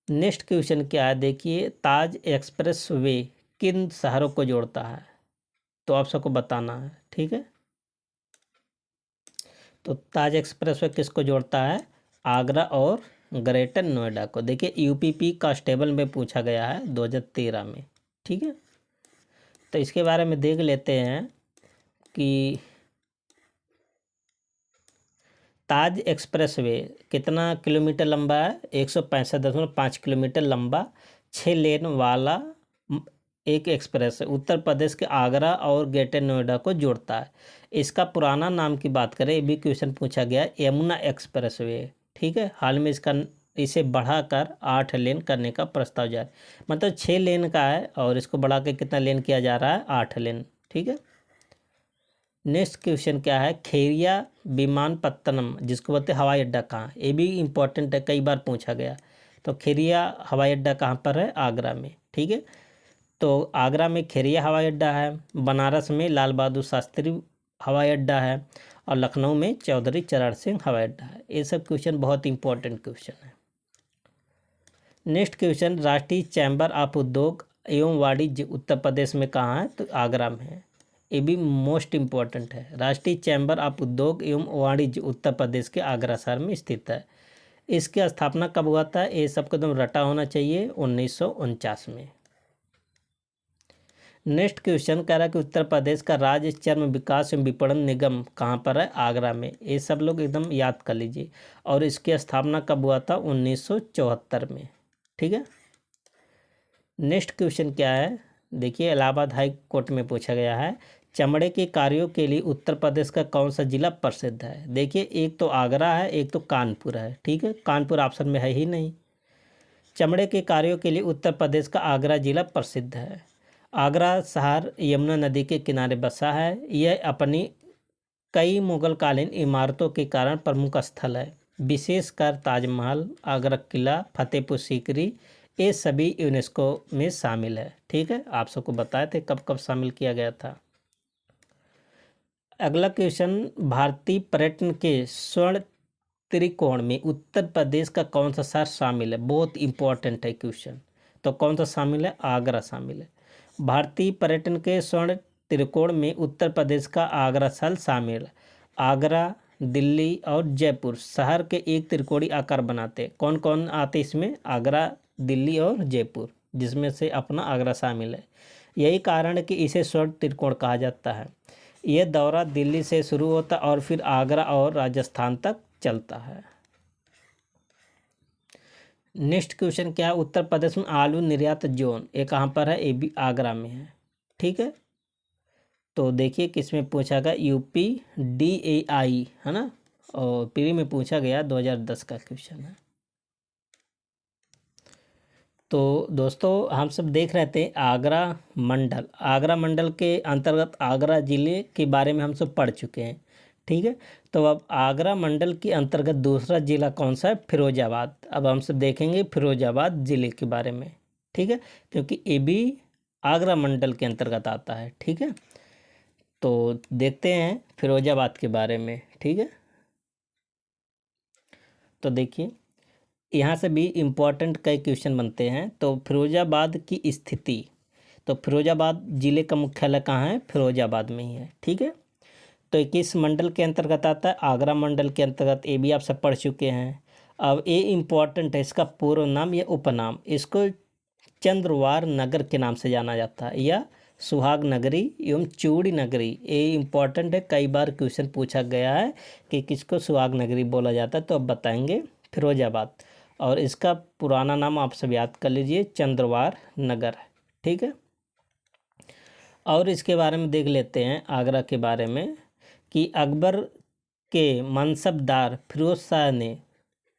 नेक्स्ट क्वेश्चन क्या है, देखिए ताज एक्सप्रेस वे किन शहरों को जोड़ता है? तो आप सबको बताना है, ठीक है। तो ताज एक्सप्रेसवे किसको जोड़ता है? आगरा और ग्रेटर नोएडा को। देखिए यूपीपी कांस्टेबल में पूछा गया है 2013 में, ठीक है। तो इसके बारे में देख लेते हैं कि ताज एक्सप्रेसवे कितना किलोमीटर लंबा है? 165.5 किलोमीटर लंबा 6 लेन वाला एक एक्सप्रेस है, उत्तर प्रदेश के आगरा और ग्रेटर नोएडा को जोड़ता है। इसका पुराना नाम की बात करें, ये भी क्वेश्चन पूछा गया है, यमुना एक्सप्रेसवे, ठीक है। हाल में इसे बढ़ाकर 8 लेन करने का प्रस्ताव जा रहा है। मतलब 6 लेन का है और इसको बढ़ा के कितना लेन किया जा रहा है? 8 लेन, ठीक है। नेक्स्ट क्वेश्चन क्या है? खेरिया विमानपत्तनम जिसको बोलते हैं हवाई अड्डा कहाँ? ये भी इम्पोर्टेंट है, कई बार पूछा गया। तो खेरिया हवाई अड्डा कहाँ पर है? आगरा में, ठीक है। तो आगरा में खेरिया हवाई अड्डा है, बनारस में लाल बहादुर शास्त्री हवाई अड्डा है और लखनऊ में चौधरी चरण सिंह हवाई अड्डा है। ये सब क्वेश्चन बहुत इंपॉर्टेंट क्वेश्चन है। नेक्स्ट क्वेश्चन, राष्ट्रीय चैम्बर ऑफ उद्योग एवं वाणिज्य उत्तर प्रदेश में कहाँ है? तो आगरा में है। ये भी मोस्ट इम्पॉर्टेंट है। राष्ट्रीय चैम्बर ऑफ उद्योग एवं वाणिज्य उत्तर प्रदेश के आगरा शहर में स्थित है। इसकी स्थापना कब हुआ था? ये सबको एकदम रटा होना चाहिए, 1949 में। नेक्स्ट क्वेश्चन कह रहा है कि उत्तर प्रदेश का राज्य चर्म विकास एवं विपणन निगम कहाँ पर है? आगरा में। ये सब लोग एकदम याद कर लीजिए। और इसकी स्थापना कब हुआ था? 1974 में, ठीक है। नेक्स्ट क्वेश्चन क्या है? देखिए इलाहाबाद हाई कोर्ट में पूछा गया है, चमड़े के कार्यों के लिए उत्तर प्रदेश का कौन सा जिला प्रसिद्ध है? देखिए एक तो आगरा है, एक तो कानपुर है, ठीक है। कानपुर ऑप्शन में है ही नहीं। चमड़े के कार्यों के लिए उत्तर प्रदेश का आगरा जिला प्रसिद्ध है। आगरा शहर यमुना नदी के किनारे बसा है। यह अपनी कई मुगलकालीन इमारतों के कारण प्रमुख स्थल है, विशेषकर ताजमहल, आगरा किला, फतेहपुर सीकरी, ये सभी यूनेस्को में शामिल है, ठीक है। आप सबको बताए थे कब कब शामिल किया गया था। अगला क्वेश्चन, भारतीय पर्यटन के स्वर्ण त्रिकोण में उत्तर प्रदेश का कौन सा शहर शामिल है? बहुत इंपॉर्टेंट है क्वेश्चन। तो कौन सा शामिल है? आगरा शामिल है। भारतीय पर्यटन के स्वर्ण त्रिकोण में उत्तर प्रदेश का आगरा शहर शामिल है। आगरा, दिल्ली और जयपुर शहर के एक त्रिकोणीय आकार बनाते। कौन कौन आते इसमें? आगरा, दिल्ली और जयपुर, जिसमें से अपना आगरा शामिल है। यही कारण है कि इसे स्वर्ण त्रिकोण कहा जाता है। यह दौरा दिल्ली से शुरू होता और फिर आगरा और राजस्थान तक चलता है। नेक्स्ट क्वेश्चन क्या है? उत्तर प्रदेश में आलू निर्यात जोन ये कहाँ पर है? ये भी आगरा में है, ठीक है। तो देखिए किस में पूछा गया? UPDAI है ना, और प्री में पूछा गया 2010 का क्वेश्चन है। तो दोस्तों हम सब देख रहे थे आगरा मंडल। आगरा मंडल के अंतर्गत आगरा ज़िले के बारे में हम सब पढ़ चुके हैं, ठीक है। तो अब आगरा मंडल के अंतर्गत दूसरा ज़िला कौन सा है? फिरोजाबाद। अब हम सब देखेंगे फिरोजाबाद ज़िले के बारे में, ठीक है, क्योंकि ये भी आगरा मंडल के अंतर्गत आता है, ठीक है। तो देखते हैं फिरोजाबाद के बारे में, ठीक है। तो देखिए यहाँ से भी इम्पोर्टेंट कई क्वेश्चन बनते हैं। तो फिरोजाबाद की स्थिति, तो फिरोजाबाद ज़िले का मुख्यालय कहाँ है? फिरोजाबाद में ही है, ठीक है। तो किस मंडल के अंतर्गत आता है? आगरा मंडल के अंतर्गत। ये भी आप सब पढ़ चुके हैं। अब ये इम्पोर्टेंट है, इसका पूर्व नाम या उपनाम, इसको चंद्रवार नगर के नाम से जाना जाता है या सुहाग नगरी एवं चूड़ी नगरी। ये इम्पोर्टेंट है, कई बार क्वेश्चन पूछा गया है कि किसको सुहाग नगरी बोला जाता है। तो अब बताएंगे फिरोजाबाद, और इसका पुराना नाम आप सब याद कर लीजिए, चंद्रवार नगर है, ठीक है। और इसके बारे में देख लेते हैं आगरा के बारे में कि अकबर के मनसबदार फिरोज शाह ने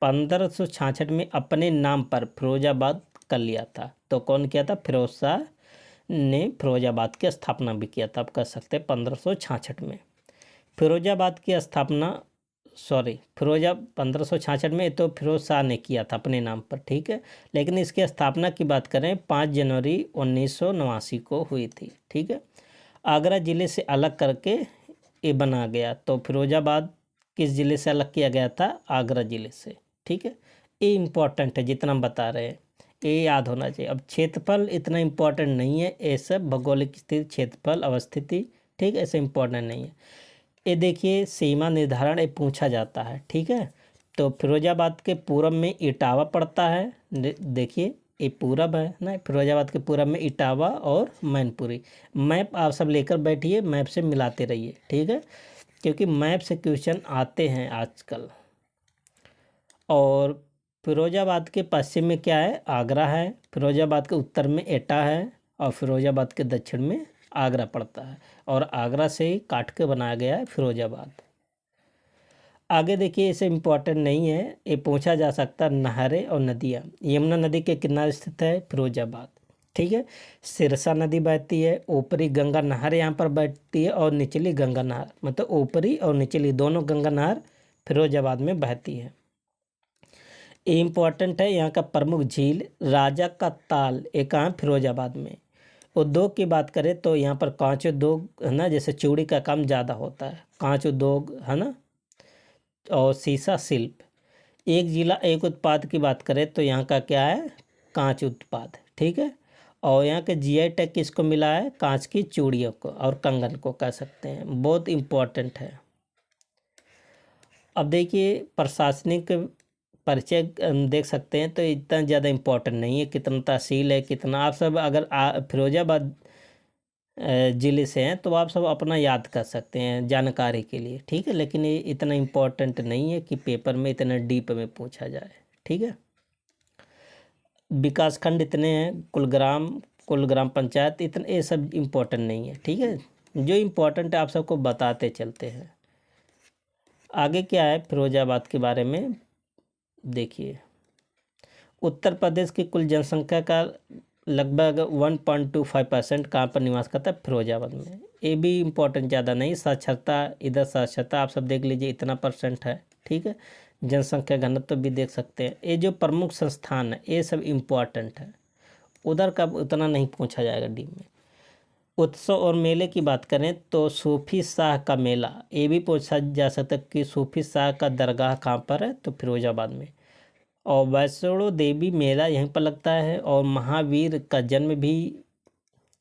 1566 में अपने नाम पर फिरोजाबाद कर लिया था। तो कौन किया था? फिरोज शाह ने फिरोजाबाद की स्थापना भी किया था, आप कह सकते हैं 1566 में। फिरोजाबाद की स्थापना फिरोजा 1566 में तो फिरोज शाह ने किया था अपने नाम पर, ठीक है। लेकिन इसकी स्थापना की बात करें 5 जनवरी 1989 को हुई थी, ठीक है। आगरा ज़िले से अलग करके ये बना गया। तो फिरोजाबाद किस ज़िले से अलग किया गया था? आगरा ज़िले से, ठीक है। ये इम्पोर्टेंट है जितना हम बता रहे हैं। ये याद होना चाहिए। अब क्षेत्रफल इतना इम्पोर्टेंट नहीं है, ये सब भौगोलिक स्थिति, क्षेत्रफल, अवस्थिति, ठीक है, ऐसे इम्पोर्टेंट नहीं है। ये देखिए सीमा निर्धारण ये पूछा जाता है, ठीक है। तो फिरोजाबाद के पूरब में इटावा पड़ता है, देखिए ये पूरब है ना, फिरोजाबाद के पूरब में इटावा और मैनपुरी। मैप आप सब लेकर बैठिए, मैप से मिलाते रहिए, ठीक है, क्योंकि मैप से क्वेश्चन आते हैं आजकल। और फिरोजाबाद के पश्चिम में क्या है, आगरा है। फिरोजाबाद के उत्तर में एटा है और फिरोजाबाद के दक्षिण में आगरा पड़ता है, और आगरा से ही काट के बनाया गया है फिरोजाबाद। आगे देखिए, इसे इम्पोर्टेंट नहीं है, ये पूछा जा सकता है नहरें और नदियाँ। यमुना नदी के किनारे स्थित है फिरोजाबाद, ठीक है। सिरसा नदी बहती है, ऊपरी गंगा नहर यहाँ पर बहती है, और निचली गंगा नहर, मतलब ऊपरी और निचली दोनों गंगा नहर फिरोजाबाद में बहती है। ये इम्पोर्टेंट है। यहाँ का प्रमुख झील राजा का ताल एक कहाँ फिरोजाबाद में। उद्योग की बात करें तो यहाँ पर कांच उद्योग है ना, जैसे चूड़ी का काम ज़्यादा होता है, कांच उद्योग है ना, और सीसा शिल्प। एक जिला एक उत्पाद की बात करें तो यहाँ का क्या है, कांच उत्पाद, ठीक है। और यहाँ के जीआई टैग किसको मिला है, कांच की चूड़ियों को और कंगन को कह सकते हैं, बहुत इम्पोर्टेंट है। अब देखिए प्रशासनिक परिचय देख सकते हैं, तो इतना ज़्यादा इम्पोर्टेंट नहीं है, कितना तहसील है कितना, आप सब अगर फिरोजाबाद ज़िले से हैं तो आप सब अपना याद कर सकते हैं जानकारी के लिए, ठीक है। लेकिन ये इतना इम्पोर्टेंट नहीं है कि पेपर में इतना डीप में पूछा जाए, ठीक है। विकासखंड इतने हैं, कुल ग्राम पंचायत, इतने, ये सब इम्पोर्टेंट नहीं है, ठीक है। जो इम्पोर्टेंट है आप सबको बताते चलते हैं। आगे क्या है फिरोजाबाद के बारे में देखिए, उत्तर प्रदेश की कुल जनसंख्या का लगभग 1.25% कहाँ पर निवास करता है, फिरोजाबाद में। ये भी इम्पोर्टेंट ज़्यादा नहीं। साक्षरता, इधर साक्षरता आप सब देख लीजिए, इतना % है, ठीक है। जनसंख्या घनत्व तो भी देख सकते हैं। ये जो प्रमुख संस्थान है ये सब इम्पोर्टेंट है, उधर का उतना नहीं पूछा जाएगा डी में। उत्सव और मेले की बात करें तो सूफी शाह का मेला, ये भी पूछा जा सकता है कि सूफी शाह का दरगाह कहाँ पर है, तो फिरोजाबाद में। और वैष्णो देवी मेला यहीं पर लगता है, और महावीर का जन्म भी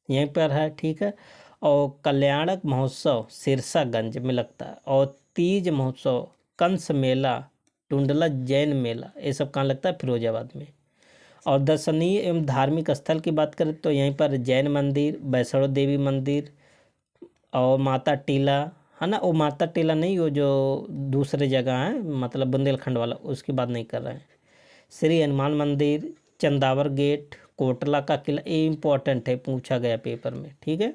यहीं पर है, ठीक है। और कल्याणक महोत्सव सिरसागंज में लगता है, और तीज महोत्सव, कंस मेला, टुंडला जैन मेला, ये सब कहाँ लगता है, फिरोजाबाद में। और दर्शनीय एवं धार्मिक स्थल की बात करें तो यहीं पर जैन मंदिर, वैष्णो देवी मंदिर, और माता टीला है ना, वो माता टीला नहीं, वो जो दूसरे जगह है, मतलब बुंदेलखंड वाला, उसकी बात नहीं कर रहे हैं। श्री हनुमान मंदिर, चंदावर गेट, कोटला का किला, ये इम्पोर्टेंट है, पूछा गया पेपर में, ठीक है।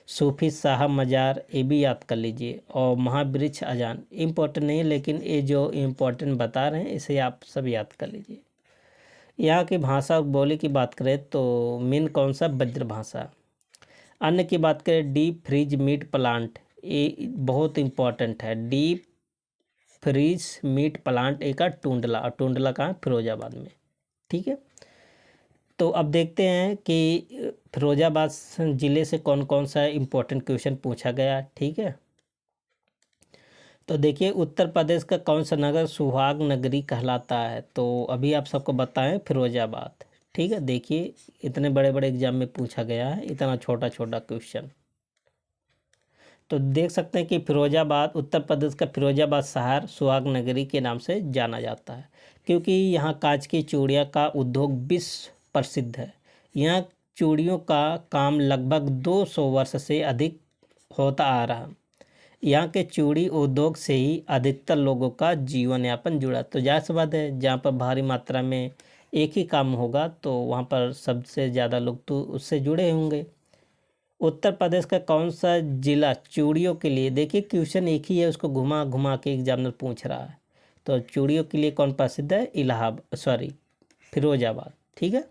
सूफी शाह मज़ार, ये भी याद कर लीजिए। और महावृक्ष अजान इम्पोर्टेंट नहीं है, लेकिन ये जो इम्पोर्टेंट बता रहे हैं इसे आप सब याद कर लीजिए। यहाँ की भाषा और बोली की बात करें तो मेन कौन सा, ब्रज भाषा। अन्न की बात करें, डीप फ्रीज मीट प्लांट, ये बहुत इम्पोर्टेंट है। डीप फ्रीज मीट प्लांट एक टुंडला, और टुंडला कहाँ, फिरोजाबाद में, ठीक है। तो अब देखते हैं कि फिरोजाबाद ज़िले से कौन कौन सा इम्पोर्टेंट क्वेश्चन पूछा गया, ठीक है। तो देखिए उत्तर प्रदेश का कौन सा नगर सुहाग नगरी कहलाता है, तो अभी आप सबको बताएं फिरोजाबाद, ठीक है। देखिए इतने बड़े बड़े एग्जाम में पूछा गया है, इतना छोटा छोटा क्वेश्चन। तो देख सकते हैं कि फिरोजाबाद, उत्तर प्रदेश का फिरोजाबाद शहर सुहाग नगरी के नाम से जाना जाता है, क्योंकि यहाँ कांच की चूड़ियाँ का उद्योग विश्व प्रसिद्ध है। यहाँ चूड़ियों का काम लगभग 200 वर्ष से अधिक होता आ रहा है। यहाँ के चूड़ी उद्योग से ही अधिकतर लोगों का जीवन यापन जुड़ा। तो जाहिर सी बात है, जहाँ पर भारी मात्रा में एक ही काम होगा तो वहाँ पर सबसे ज़्यादा लोग तो उससे जुड़े होंगे। उत्तर प्रदेश का कौन सा जिला चूड़ियों के लिए, देखिए क्वेश्चन एक ही है, उसको घुमा घुमा के एग्जामिनर पूछ रहा है। तो चूड़ियों के लिए कौन प्रसिद्ध है, फिरोजाबाद, ठीक है।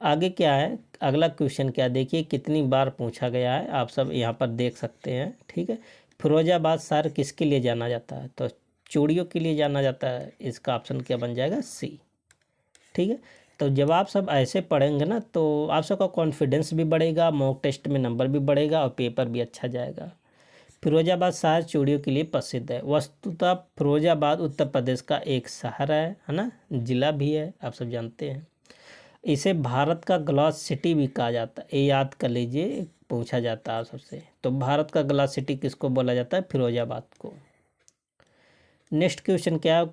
आगे क्या है, अगला क्वेश्चन क्या, देखिए कितनी बार पूछा गया है, आप सब यहाँ पर देख सकते हैं, ठीक है। फिरोजाबाद शहर किसके लिए जाना जाता है, तो चूड़ियों के लिए जाना जाता है। इसका ऑप्शन क्या बन जाएगा, सी, ठीक है। तो जब आप सब ऐसे पढ़ेंगे ना तो आप सबका कॉन्फिडेंस भी बढ़ेगा, मॉक टेस्ट में नंबर भी बढ़ेगा, और पेपर भी अच्छा जाएगा। फिरोजाबाद शहर चूड़ियों के लिए प्रसिद्ध है। वस्तुतः फिरोजाबाद उत्तर प्रदेश का एक शहर है ना, जिला भी है, आप सब जानते हैं। इसे भारत का ग्लास सिटी भी कहा जाता है, ये याद कर लीजिए, पूछा जाता है सबसे। तो भारत का ग्लास सिटी किसको बोला जाता है? फिरोजाबाद को। नेक्स्ट क्वेश्चन क्या है?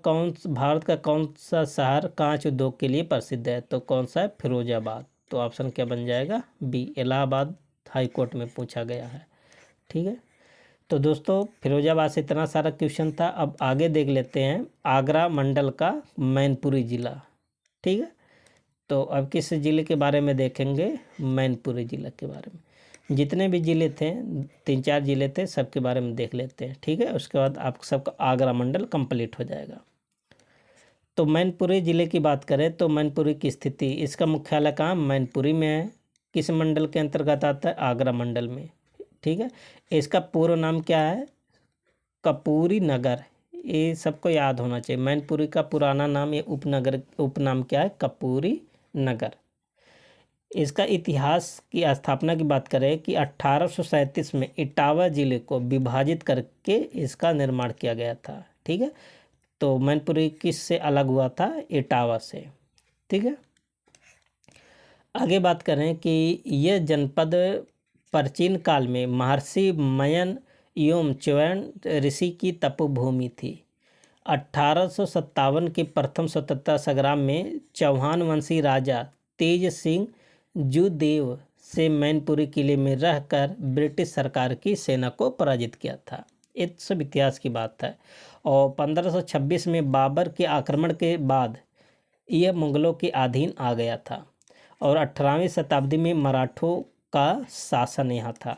भारत का कौन सा शहर कांच उद्योग के लिए प्रसिद्ध है? तो कौन सा है? फिरोजाबाद। तो ऑप्शन क्या बन जाएगा? बी, इलाहाबाद हाई कोर्ट में पूछा गया है। ठीक है, तो दोस्तों फिरोजाबाद से इतना सारा क्वेश्चन था। अब आगे देख लेते हैं आगरा मंडल का मैनपुरी ज़िला। ठीक है, तो अब किस ज़िले के बारे में देखेंगे? मैनपुरी ज़िला के बारे में। जितने भी ज़िले थे, 3-4 ज़िले थे, सबके बारे में देख लेते हैं। ठीक है, उसके बाद आप सबका आगरा मंडल कंप्लीट हो जाएगा। तो मैनपुरी ज़िले की बात करें तो मैनपुरी की स्थिति, इसका मुख्यालय कहाँ? मैनपुरी में है। किस मंडल के अंतर्गत आता है? आगरा मंडल में। ठीक है, इसका पूर्व नाम क्या है? कपूरी नगर। ये सबको याद होना चाहिए। मैनपुरी का पुराना नाम, ये उपनाम क्या है? कपूरी नगर। इसका इतिहास की स्थापना की बात करें कि 1837 में इटावा जिले को विभाजित करके इसका निर्माण किया गया था। ठीक है, तो मैनपुरी किससे अलग हुआ था? इटावा से। ठीक है, आगे बात करें कि यह जनपद प्राचीन काल में महर्षि मयन एवं च्यवन ऋषि की तपोभूमि थी। 1857 के प्रथम स्वतंत्रता संग्राम में चौहान वंशी राजा तेज सिंह जूदेव से मैनपुरी किले में रहकर ब्रिटिश सरकार की सेना को पराजित किया था। ये सब इतिहास की बात है। और 1526 में बाबर के आक्रमण के बाद यह मुगलों के अधीन आ गया था और 18वीं शताब्दी में मराठों का शासन यहाँ था।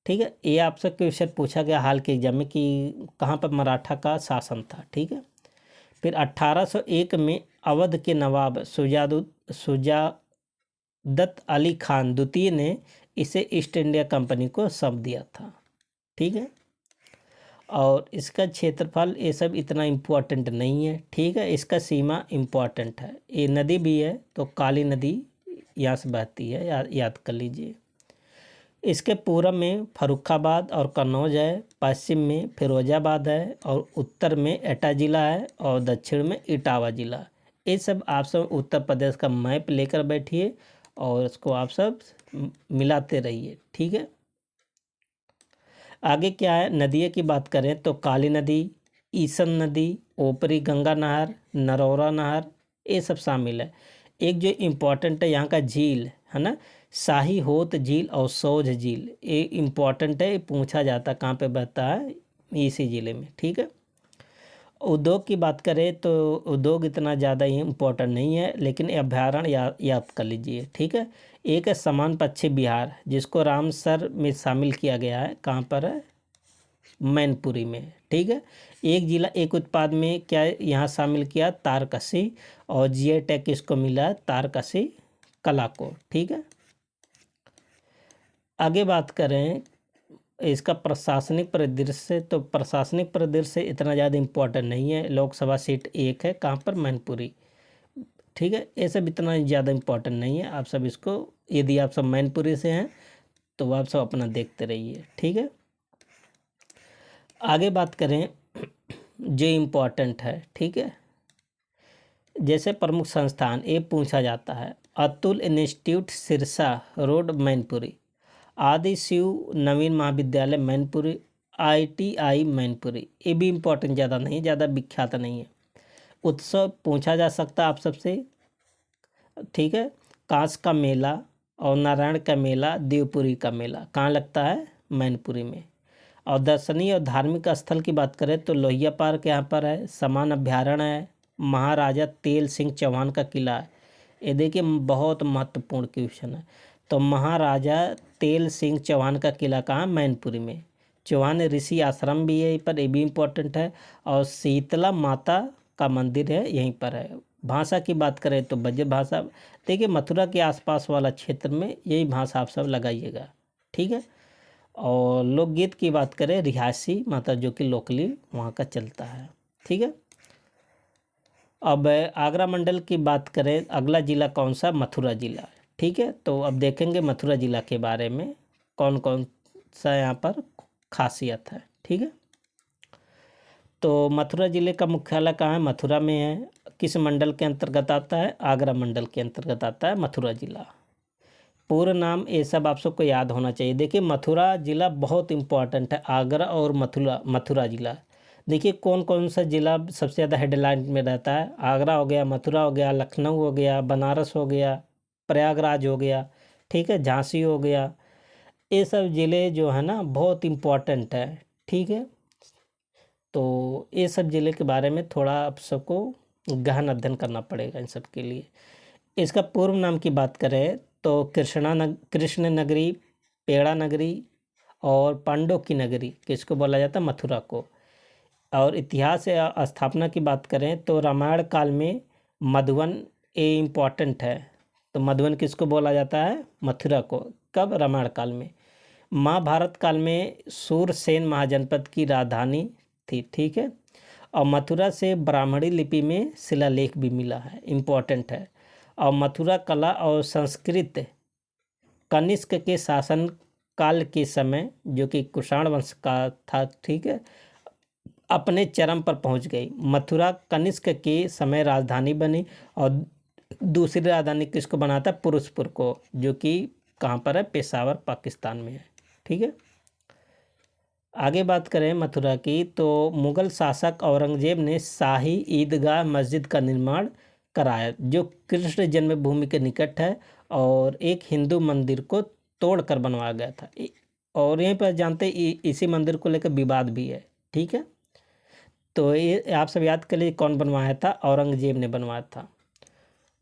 ठीक है, ये आपसे क्वेश्चन पूछा गया हाल के एग्जाम में कि कहाँ पर मराठा का शासन था। ठीक है, फिर 1801 में अवध के नवाब सुजादत अली खान द्वितीय ने इसे ईस्ट इंडिया कंपनी को सौंप दिया था। ठीक है, और इसका क्षेत्रफल ये सब इतना इम्पोर्टेंट नहीं है। ठीक है, इसका सीमा इम्पोर्टेंट है। ये नदी भी है, तो काली नदी यहाँ से बहती है, याद कर लीजिए। इसके पूर्व में फर्रुखाबाद और कन्नौज है, पश्चिम में फिरोजाबाद है और उत्तर में एटा ज़िला है और दक्षिण में इटावा ज़िला। ये सब आप सब उत्तर प्रदेश का मैप लेकर बैठिए और इसको आप सब मिलाते रहिए। ठीक है, आगे क्या है? नदियों की बात करें तो काली नदी, ईसन नदी, ओपरी गंगा नहर, नरौरा नहर, ये सब शामिल है। एक जो इम्पोर्टेंट है यहाँ का झील है ना, शाही होत झील और सौज झील, ये इम्पोर्टेंट है, पूछा जाता कहाँ पे बहता है? इसी ज़िले में। ठीक है, उद्योग की बात करें तो उद्योग इतना ज़्यादा ही इम्पोर्टेंट नहीं है, लेकिन अभ्यारण्य याद कर लीजिए। ठीक है, एक है समान पश्चिम बिहार, जिसको रामसर में शामिल किया गया है। कहाँ पर है? मैनपुरी में। ठीक है, एक जिला एक उत्पाद में क्या यहाँ शामिल किया? तारकसी, और जीआई टैग इसको मिला है तारकसी कला को। ठीक है, आगे बात करें इसका प्रशासनिक परिदृश्य, तो प्रशासनिक परिदृश्य इतना ज़्यादा इम्पोर्टेंट नहीं है। लोकसभा सीट एक है, कहाँ पर? मैनपुरी। ठीक है, ये सब इतना ज़्यादा इम्पोर्टेंट नहीं है। आप सब इसको, यदि आप सब मैनपुरी से हैं तो आप सब अपना देखते रहिए। ठीक है, आगे बात करें जो इम्पोर्टेंट है। ठीक है, जैसे प्रमुख संस्थान ये पूछा जाता है। अतुल इंस्टीट्यूट सिरसा रोड मैनपुरी, आदि शिव नवीन महाविद्यालय मैनपुरी, ITI मैनपुरी। ये भी इम्पोर्टेंट ज़्यादा नहीं, ज़्यादा विख्यात नहीं है। उत्सव पूछा जा सकता है आप सबसे। ठीक है, कांस का मेला और नारायण का मेला, देवपुरी का मेला कहाँ लगता है? मैनपुरी में। और दर्शनीय और धार्मिक स्थल की बात करें तो लोहिया पार्क यहाँ पर है, समान अभ्यारण्य है, महाराजा तेल सिंह चौहान का किला है। ये देखिए बहुत महत्वपूर्ण क्वेश्चन है। तो महाराजा तेल सिंह चौहान का किला कहाँ? मैनपुरी में। चौहान ऋषि आश्रम भी है यहीं पर, ये भी इम्पोर्टेंट है। और शीतला माता का मंदिर है यहीं पर है। भाषा की बात करें तो ब्रज भाषा, देखिए मथुरा के आसपास वाला क्षेत्र में यही भाषा आप सब लगाइएगा। ठीक है, और लोकगीत की बात करें रिहायशी माता जो कि लोकली वहाँ का चलता है। ठीक है, अब आगरा मंडल की बात करें, अगला ज़िला कौन सा? मथुरा ज़िला। ठीक है, तो अब देखेंगे मथुरा ज़िला के बारे में कौन कौन सा यहाँ पर खासियत है। ठीक है, तो मथुरा ज़िले का मुख्यालय कहाँ है? मथुरा में है। किस मंडल के अंतर्गत आता है? आगरा मंडल के अंतर्गत आता है मथुरा ज़िला। पूर्ण नाम ये सब आप सबको याद होना चाहिए। देखिए मथुरा ज़िला बहुत इम्पोर्टेंट है, आगरा और मथुरा ज़िला। देखिए कौन कौन सा ज़िला सबसे ज़्यादा हेडलाइन में रहता है? आगरा हो गया, मथुरा हो गया, लखनऊ हो गया, बनारस हो गया, प्रयागराज हो गया, ठीक है, झांसी हो गया। ये सब ज़िले जो है ना बहुत इम्पोर्टेंट है, ठीक है। तो ये सब ज़िले के बारे में थोड़ा आप सबको गहन अध्ययन करना पड़ेगा इन सब के लिए। इसका पूर्व नाम की बात करें तो कृष्ण नगरी, पेड़ा नगरी और पांडव की नगरी किसको बोला जाता है? मथुरा को। और इतिहास या स्थापना की बात करें तो रामायण काल में मधुवन ये इम्पोर्टेंट है। तो मधुवन किसको बोला जाता है? मथुरा को। कब? रामायण काल में। महाभारत काल में सूरसेन महाजनपद की राजधानी थी, ठीक है। और मथुरा से ब्राह्मणी लिपि में शिलालेख भी मिला है, इम्पोर्टेंट है। और मथुरा कला और संस्कृत कनिष्क के शासन काल के समय, जो कि कुषाण वंश का था, ठीक है, अपने चरम पर पहुंच गई। मथुरा कनिष्क के समय राजधानी बनी और दूसरी राजधानी किसको बनाता? पुरुषपुर को, जो कि कहाँ पर है? पेशावर, पाकिस्तान में है, ठीक है। आगे बात करें मथुरा की तो मुगल शासक औरंगजेब ने शाही ईदगाह मस्जिद का निर्माण कराया, जो कृष्ण जन्मभूमि के निकट है और एक हिंदू मंदिर को तोड़कर बनवाया गया था। और यहीं पर जानते इसी मंदिर को लेकर विवाद भी है, ठीक है। तो ये आप सब याद कर लीजिए कौन बनवाया था? औरंगजेब ने बनवाया था।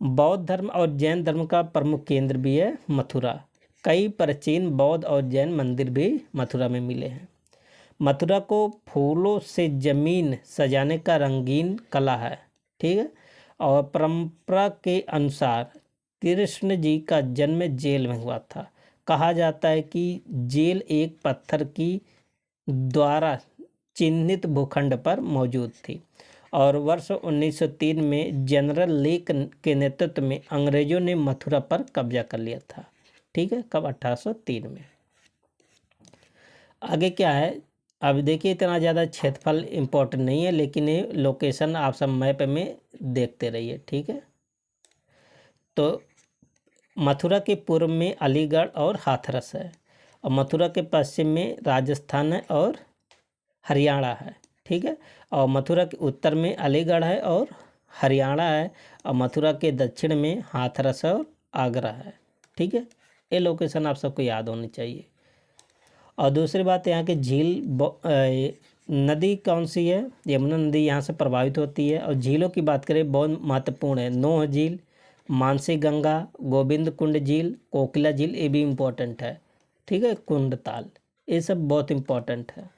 बौद्ध धर्म और जैन धर्म का प्रमुख केंद्र भी है मथुरा। कई प्राचीन बौद्ध और जैन मंदिर भी मथुरा में मिले हैं। मथुरा को फूलों से जमीन सजाने का रंगीन कला है, ठीक है। और परंपरा के अनुसार कृष्ण जी का जन्म जेल में हुआ था। कहा जाता है कि जेल एक पत्थर की द्वारा चिन्हित भूखंड पर मौजूद थी और वर्ष 1903 में जनरल लेक के नेतृत्व में अंग्रेजों ने मथुरा पर कब्जा कर लिया था, ठीक है। कब? 1803 में। आगे क्या है? अब देखिए इतना ज़्यादा क्षेत्रफल इम्पोर्टेंट नहीं है, लेकिन ये लोकेशन आप सब मैप में देखते रहिए, ठीक है। तो मथुरा के पूर्व में अलीगढ़ और हाथरस है और मथुरा के पश्चिम में राजस्थान है और हरियाणा है, ठीक है। और मथुरा के उत्तर में अलीगढ़ है और हरियाणा है और मथुरा के दक्षिण में हाथरस और आगरा है, ठीक है। ये लोकेशन आप सबको याद होनी चाहिए। और दूसरी बात यहाँ की झील नदी कौन सी है? यमुना नदी यहाँ से प्रभावित होती है। और झीलों की बात करें बहुत महत्वपूर्ण है। नोह झील, मानसी गंगा, गोविंद कुंड झील, कोकिला झील, ये भी इम्पोर्टेंट है, ठीक है। कुंडताल, ये सब बहुत इम्पोर्टेंट है।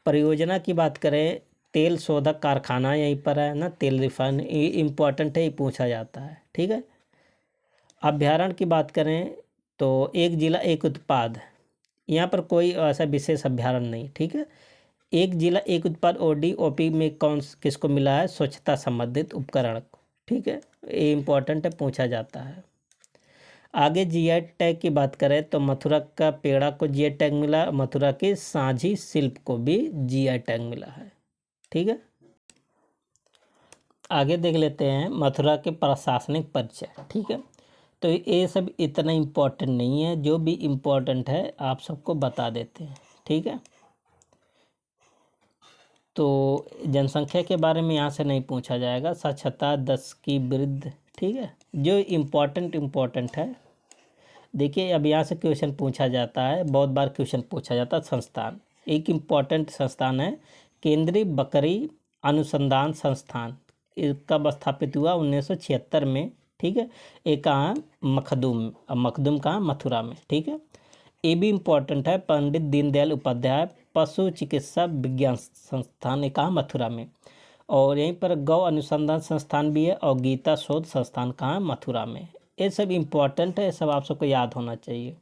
परियोजना की बात करें, तेल शोधक कारखाना यहीं पर है ना, तेल रिफाइन, ये इम्पोर्टेंट है, ये पूछा जाता है, ठीक है। अभ्यारण्य की बात करें तो एक जिला एक उत्पाद, यहाँ पर कोई ऐसा विशेष अभ्यारण्य नहीं, ठीक है। एक जिला एक उत्पाद ODOP में किसको मिला है? स्वच्छता संबंधित उपकरण, ठीक है। ये इम्पोर्टेंट है, पूछा जाता है। आगे GI टैग की बात करें तो मथुरा का पेड़ा को GI टैग मिला, मथुरा के सांझी शिल्प को भी GI टैग मिला है, ठीक है। आगे देख लेते हैं मथुरा के प्रशासनिक परिचय, ठीक है। तो ये सब इतना इम्पोर्टेंट नहीं है, जो भी इम्पोर्टेंट है आप सबको बता देते हैं, ठीक है। तो जनसंख्या के बारे में यहाँ से नहीं पूछा जाएगा। साक्षरता 10 की वृद्धि, ठीक है। जो इम्पोर्टेंट है, देखिए अब यहाँ से क्वेश्चन पूछा जाता है, बहुत बार क्वेश्चन पूछा जाता है। संस्थान, एक इम्पोर्टेंट संस्थान है केंद्रीय बकरी अनुसंधान संस्थान। कब स्थापित हुआ? 1976 में, ठीक है। ये कहाँ? मखदूम। अब मखदूम कहाँ? मथुरा में, ठीक है। ये भी इम्पोर्टेंट है पंडित दीनदयाल उपाध्याय पशु चिकित्सा विज्ञान संस्थान, ये कहाँ? मथुरा में। और यहीं पर गौ अनुसंधान संस्थान भी है और गीता शोध संस्थान कहाँ? मथुरा में। ये सब इम्पोर्टेंट है, ये सब आप सबको याद होना चाहिए।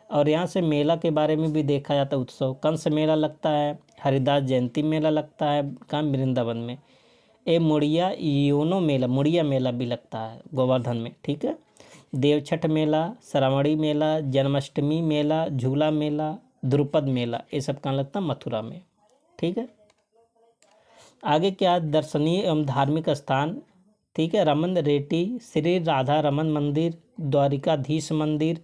और यहाँ से मेला के बारे में भी देखा जाता है। उत्सव, कंस मेला लगता है, हरिदास जयंती मेला लगता है कहाँ? वृंदावन में। ये मुड़िया मेला भी लगता है गोवर्धन में, ठीक है। देवछठ मेला, श्रावणी मेला, जन्माष्टमी मेला, झूला मेला, द्रुपद मेला, ये सब कहाँ लगता है? मथुरा में, ठीक है। आगे क्या, दर्शनीय एवं धार्मिक स्थान, ठीक है, रमन रेड्डी श्री राधा रमन मंदिर, द्वारिकाधीश मंदिर,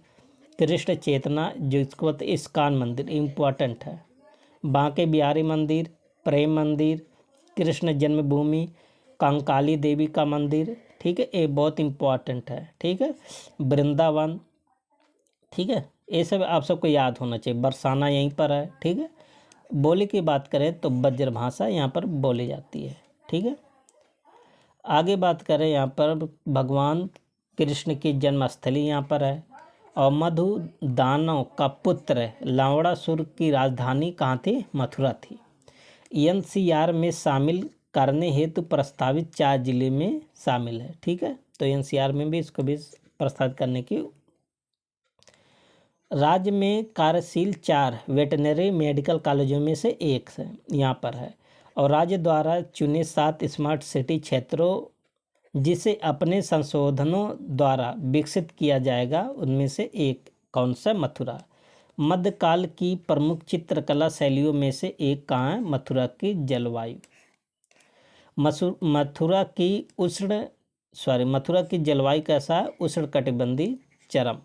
कृष्ण चेतना जिसको बोलते हैं इस्कॉन मंदिर, इम्पोर्टेंट है, बांके बिहारी मंदिर, प्रेम मंदिर, कृष्ण जन्मभूमि, कंकाली देवी का मंदिर, ठीक है, ये बहुत इम्पोर्टेंट है, ठीक है, वृंदावन, ठीक है, ये सब आप सबको याद होना चाहिए। बरसाना यहीं पर है, ठीक है। बोली की बात करें तो ब्रजभाषा यहाँ पर बोली जाती है, ठीक है। आगे बात करें यहाँ पर भगवान कृष्ण की जन्मस्थली यहाँ पर है, और मधु दानव का पुत्र लावणासुर की राजधानी कहाँ थी, मथुरा थी। एनसीआर में शामिल करने हेतु प्रस्तावित 4 जिले में शामिल है, ठीक है, तो एनसीआर में भी इसको भी प्रस्तावित करने की। राज्य में कार्यशील 4 वेटनरी मेडिकल कॉलेजों में से एक है यहाँ पर है, और राज्य द्वारा चुने 7 स्मार्ट सिटी क्षेत्रों जिसे अपने संशोधनों द्वारा विकसित किया जाएगा, उनमें से एक कौन सा, मथुरा। मध्यकाल की प्रमुख चित्रकला शैलियों में से एक कहाँ है, मथुरा की जलवायु। मथुरा की जलवायु कैसा है, उष्णकटिबंधीय चरम।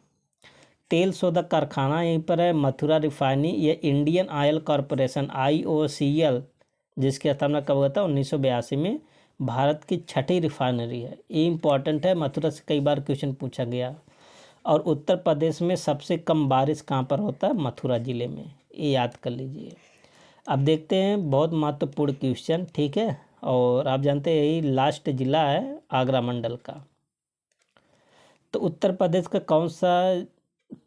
तेल शोधक कारखाना यहीं पर है, मथुरा रिफाइनरी। ये इंडियन ऑयल कॉरपोरेशन IOCL जिसकी स्थापना कब हुआ था, 1982 में, भारत की 6ठी रिफाइनरी है। ये इंपॉर्टेंट है, मथुरा से कई बार क्वेश्चन पूछा गया। और उत्तर प्रदेश में सबसे कम बारिश कहाँ पर होता है, मथुरा ज़िले में, ये याद कर लीजिए। अब देखते हैं बहुत महत्वपूर्ण क्वेश्चन, ठीक है, और आप जानते हैं यही लास्ट जिला है आगरा मंडल का। तो उत्तर प्रदेश का कौन सा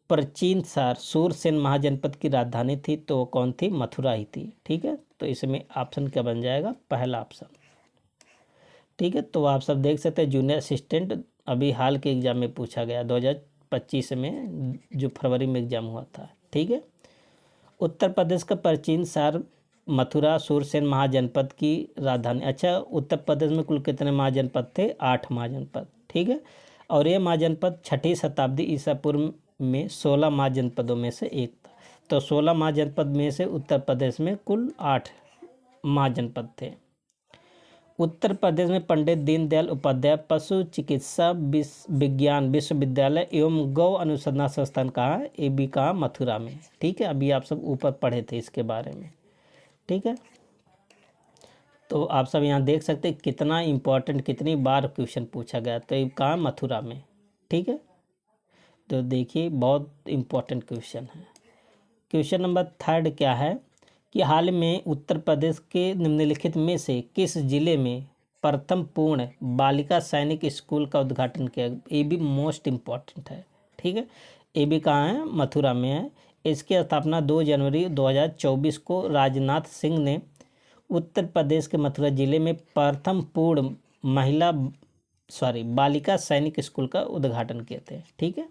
प्राचीन शहर सूरसेन महाजनपद की राजधानी थी, तो वो कौन थी, मथुरा ही थी, ठीक है। तो इसमें ऑप्शन क्या बन जाएगा, पहला ऑप्शन, ठीक है। तो आप सब देख सकते हैं जूनियर असिस्टेंट अभी हाल के एग्जाम में पूछा गया 2025 में, जो फरवरी में एग्जाम हुआ था, ठीक है। उत्तर प्रदेश का प्राचीन शहर मथुरा सूरसेन महाजनपद की राजधानी। अच्छा, उत्तर प्रदेश में कुल कितने महाजनपद थे, 8 महाजनपद, ठीक है। और ये महाजनपद 6ठी शताब्दी ईसा पूर्व में 16 महाजनपदों में से एक था। तो 16 महाजनपद में से उत्तर प्रदेश में कुल 8 महाजनपद थे। उत्तर प्रदेश में पंडित दीनदयाल उपाध्याय पशु चिकित्सा विज्ञान विश्वविद्यालय एवं गौ अनुसंधान संस्थान कहाँ है, ये भी कहाँ, मथुरा में, ठीक है। अभी आप सब ऊपर पढ़े थे इसके बारे में, ठीक है। तो आप सब यहाँ देख सकते हैं कितना इम्पोर्टेंट, कितनी बार क्वेश्चन पूछा गया, तो ये कहाँ, मथुरा में, ठीक है। तो देखिए बहुत इम्पोर्टेंट क्वेश्चन है। क्वेश्चन नंबर 3 क्या है कि हाल में उत्तर प्रदेश के निम्नलिखित में से किस जिले में प्रथम पूर्ण बालिका सैनिक स्कूल का उद्घाटन किया, ये भी मोस्ट इम्पॉर्टेंट है, ठीक है। ये भी कहाँ है, मथुरा में है। इसकी स्थापना 2 जनवरी 2024 को राजनाथ सिंह ने उत्तर प्रदेश के मथुरा जिले में प्रथम पूर्ण बालिका सैनिक स्कूल का उद्घाटन किए थे, ठीक है।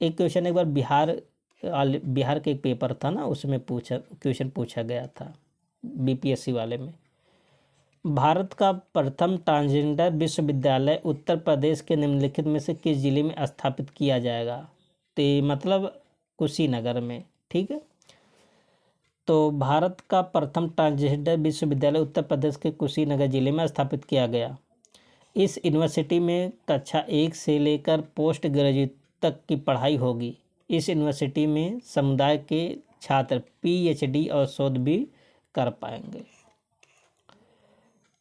एक क्वेश्चन एक बार बिहार के एक पेपर था ना, उसमें क्वेश्चन पूछा गया था BPSC वाले में। भारत का प्रथम ट्रांसजेंडर विश्वविद्यालय उत्तर प्रदेश के निम्नलिखित में से किस जिले में स्थापित किया जाएगा, तो मतलब कुशीनगर में, ठीक है। तो भारत का प्रथम ट्रांसजेंडर विश्वविद्यालय उत्तर प्रदेश के कुशीनगर जिले में स्थापित किया गया। इस यूनिवर्सिटी में कक्षा 1 से लेकर पोस्ट ग्रेजुएट तक की पढ़ाई होगी। इस यूनिवर्सिटी में समुदाय के छात्र PhD और शोध भी कर पाएंगे।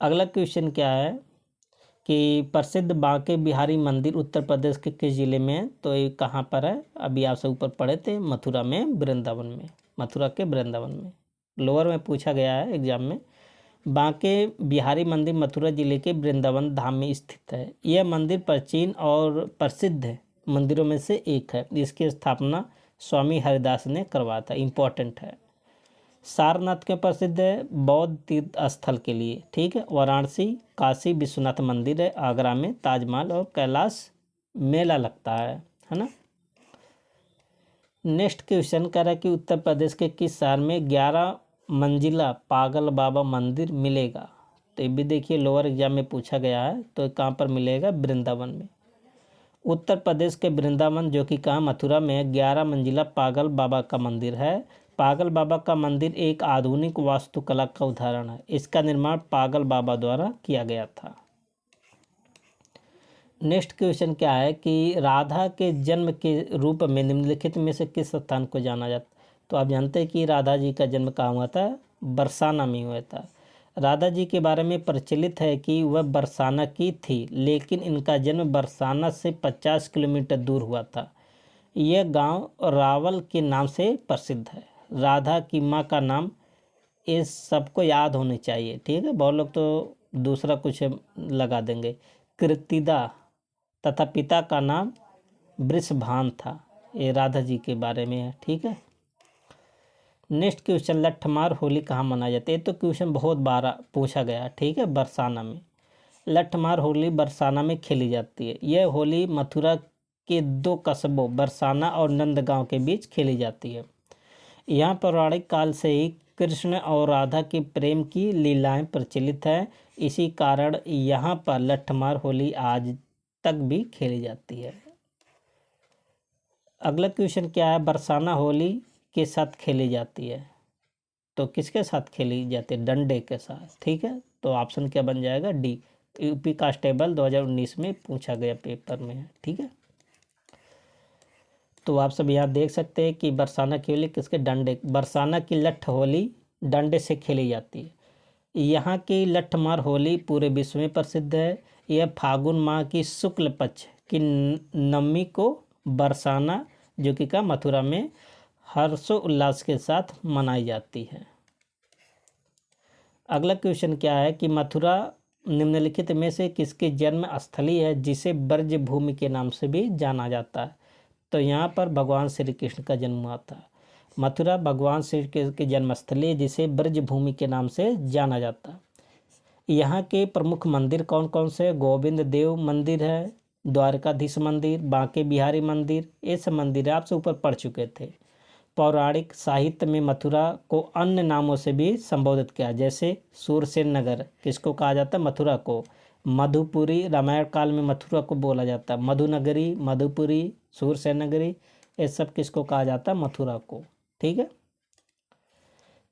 अगला क्वेश्चन क्या है कि प्रसिद्ध बांके बिहारी मंदिर उत्तर प्रदेश के किस जिले में है, तो ये कहाँ पर है, अभी आप सब ऊपर पढ़े थे, मथुरा में, वृंदावन में, मथुरा के वृंदावन में, लोअर में पूछा गया है एग्जाम में। बांके बिहारी मंदिर मथुरा जिले के वृंदावन धाम में स्थित है। यह मंदिर प्राचीन और प्रसिद्ध मंदिरों में से एक है। इसकी स्थापना स्वामी हरिदास ने करवाया था, इम्पोर्टेंट है। सारनाथ के प्रसिद्ध है बौद्ध तीर्थ स्थल के लिए, ठीक है। वाराणसी काशी विश्वनाथ मंदिर है, आगरा में ताजमहल और कैलाश मेला लगता है ना। नेक्स्ट क्वेश्चन कह रहा है कि उत्तर प्रदेश के किस शहर में 11 मंजिला पागल बाबा मंदिर मिलेगा, तो ये भी देखिए लोअर एग्जाम में पूछा गया है, तो कहाँ पर मिलेगा, वृंदावन में। उत्तर प्रदेश के वृंदावन जो कि कहाँ, मथुरा में 11 मंजिला पागल बाबा का मंदिर है। पागल बाबा का मंदिर एक आधुनिक वास्तुकला का उदाहरण है। इसका निर्माण पागल बाबा द्वारा किया गया था। नेक्स्ट क्वेश्चन क्या है कि राधा के जन्म के रूप में निम्नलिखित में से किस स्थान को जाना जाता? तो आप जानते हैं कि राधा जी का जन्म कहाँ हुआ था? बरसाना में हुआ था। राधा जी के बारे में प्रचलित है कि वह बरसाना की थी, लेकिन इनका जन्म बरसाना से 50 किलोमीटर दूर हुआ था। यह गांव रावल के नाम से प्रसिद्ध है। राधा की माँ का नाम इस सबको याद होनी चाहिए, ठीक है। बहुत लोग तो दूसरा कुछ लगा देंगे। कृतिदा तथा पिता का नाम वृषभान था। ये राधा जी के बारे में है, ठीक है। नेक्स्ट क्वेश्चन, लट्ठमार होली कहाँ मनाई जाती है? तो क्वेश्चन बहुत बार पूछा गया, ठीक है। बरसाना में। लट्ठमार होली बरसाना में खेली जाती है। यह होली मथुरा के 2 कस्बों बरसाना और नंदगांव के बीच खेली जाती है। यहाँ पौराणिक काल से ही कृष्ण और राधा के प्रेम की लीलाएं प्रचलित है। इसी कारण यहाँ पर लट्ठमार होली आज तक भी खेली जाती है। अगला क्वेश्चन क्या है? बरसाना होली के साथ खेली जाती है, तो किसके साथ खेली जाती है? डंडे के साथ, ठीक है। तो ऑप्शन क्या बन जाएगा? डी। यूपी कांस्टेबल 2019 में पूछा गया पेपर में है, ठीक है। तो आप सब यहाँ देख सकते हैं कि बरसाना की होली किसके? डंडे। बरसाना की लट्ठ होली डंडे से खेली जाती है। यहाँ की लट्ठमार होली पूरे विश्व में प्रसिद्ध है। यह फागुन माह की शुक्ल पक्ष की नवमी को बरसाना, जो कि का मथुरा में हर्षोल्लास के साथ मनाई जाती है। अगला क्वेश्चन क्या है कि मथुरा निम्नलिखित में से किसकी जन्म स्थली है, जिसे ब्रज भूमि के नाम से भी जाना जाता है? तो यहाँ पर भगवान श्री कृष्ण का जन्म हुआ था। मथुरा भगवान श्री कृष्ण की जन्मस्थली है, जिसे ब्रज भूमि के नाम से जाना जाता है। यहाँ के प्रमुख मंदिर कौन कौन से? गोविंद देव मंदिर है, द्वारकाधीश मंदिर, बांके बिहारी मंदिर। ये सब मंदिर आपसे ऊपर पढ़ चुके थे। पौराणिक साहित्य में मथुरा को अन्य नामों से भी संबोधित किया, जैसे सूरसेन नगर किसको कहा जाता है? मथुरा को। मधुपुरी, रामायण काल में मथुरा को बोला जाता है मधुनगरी, मधुपुरी, सूरसेन नगरी। ये सब किसको कहा जाता है? मथुरा को, ठीक है।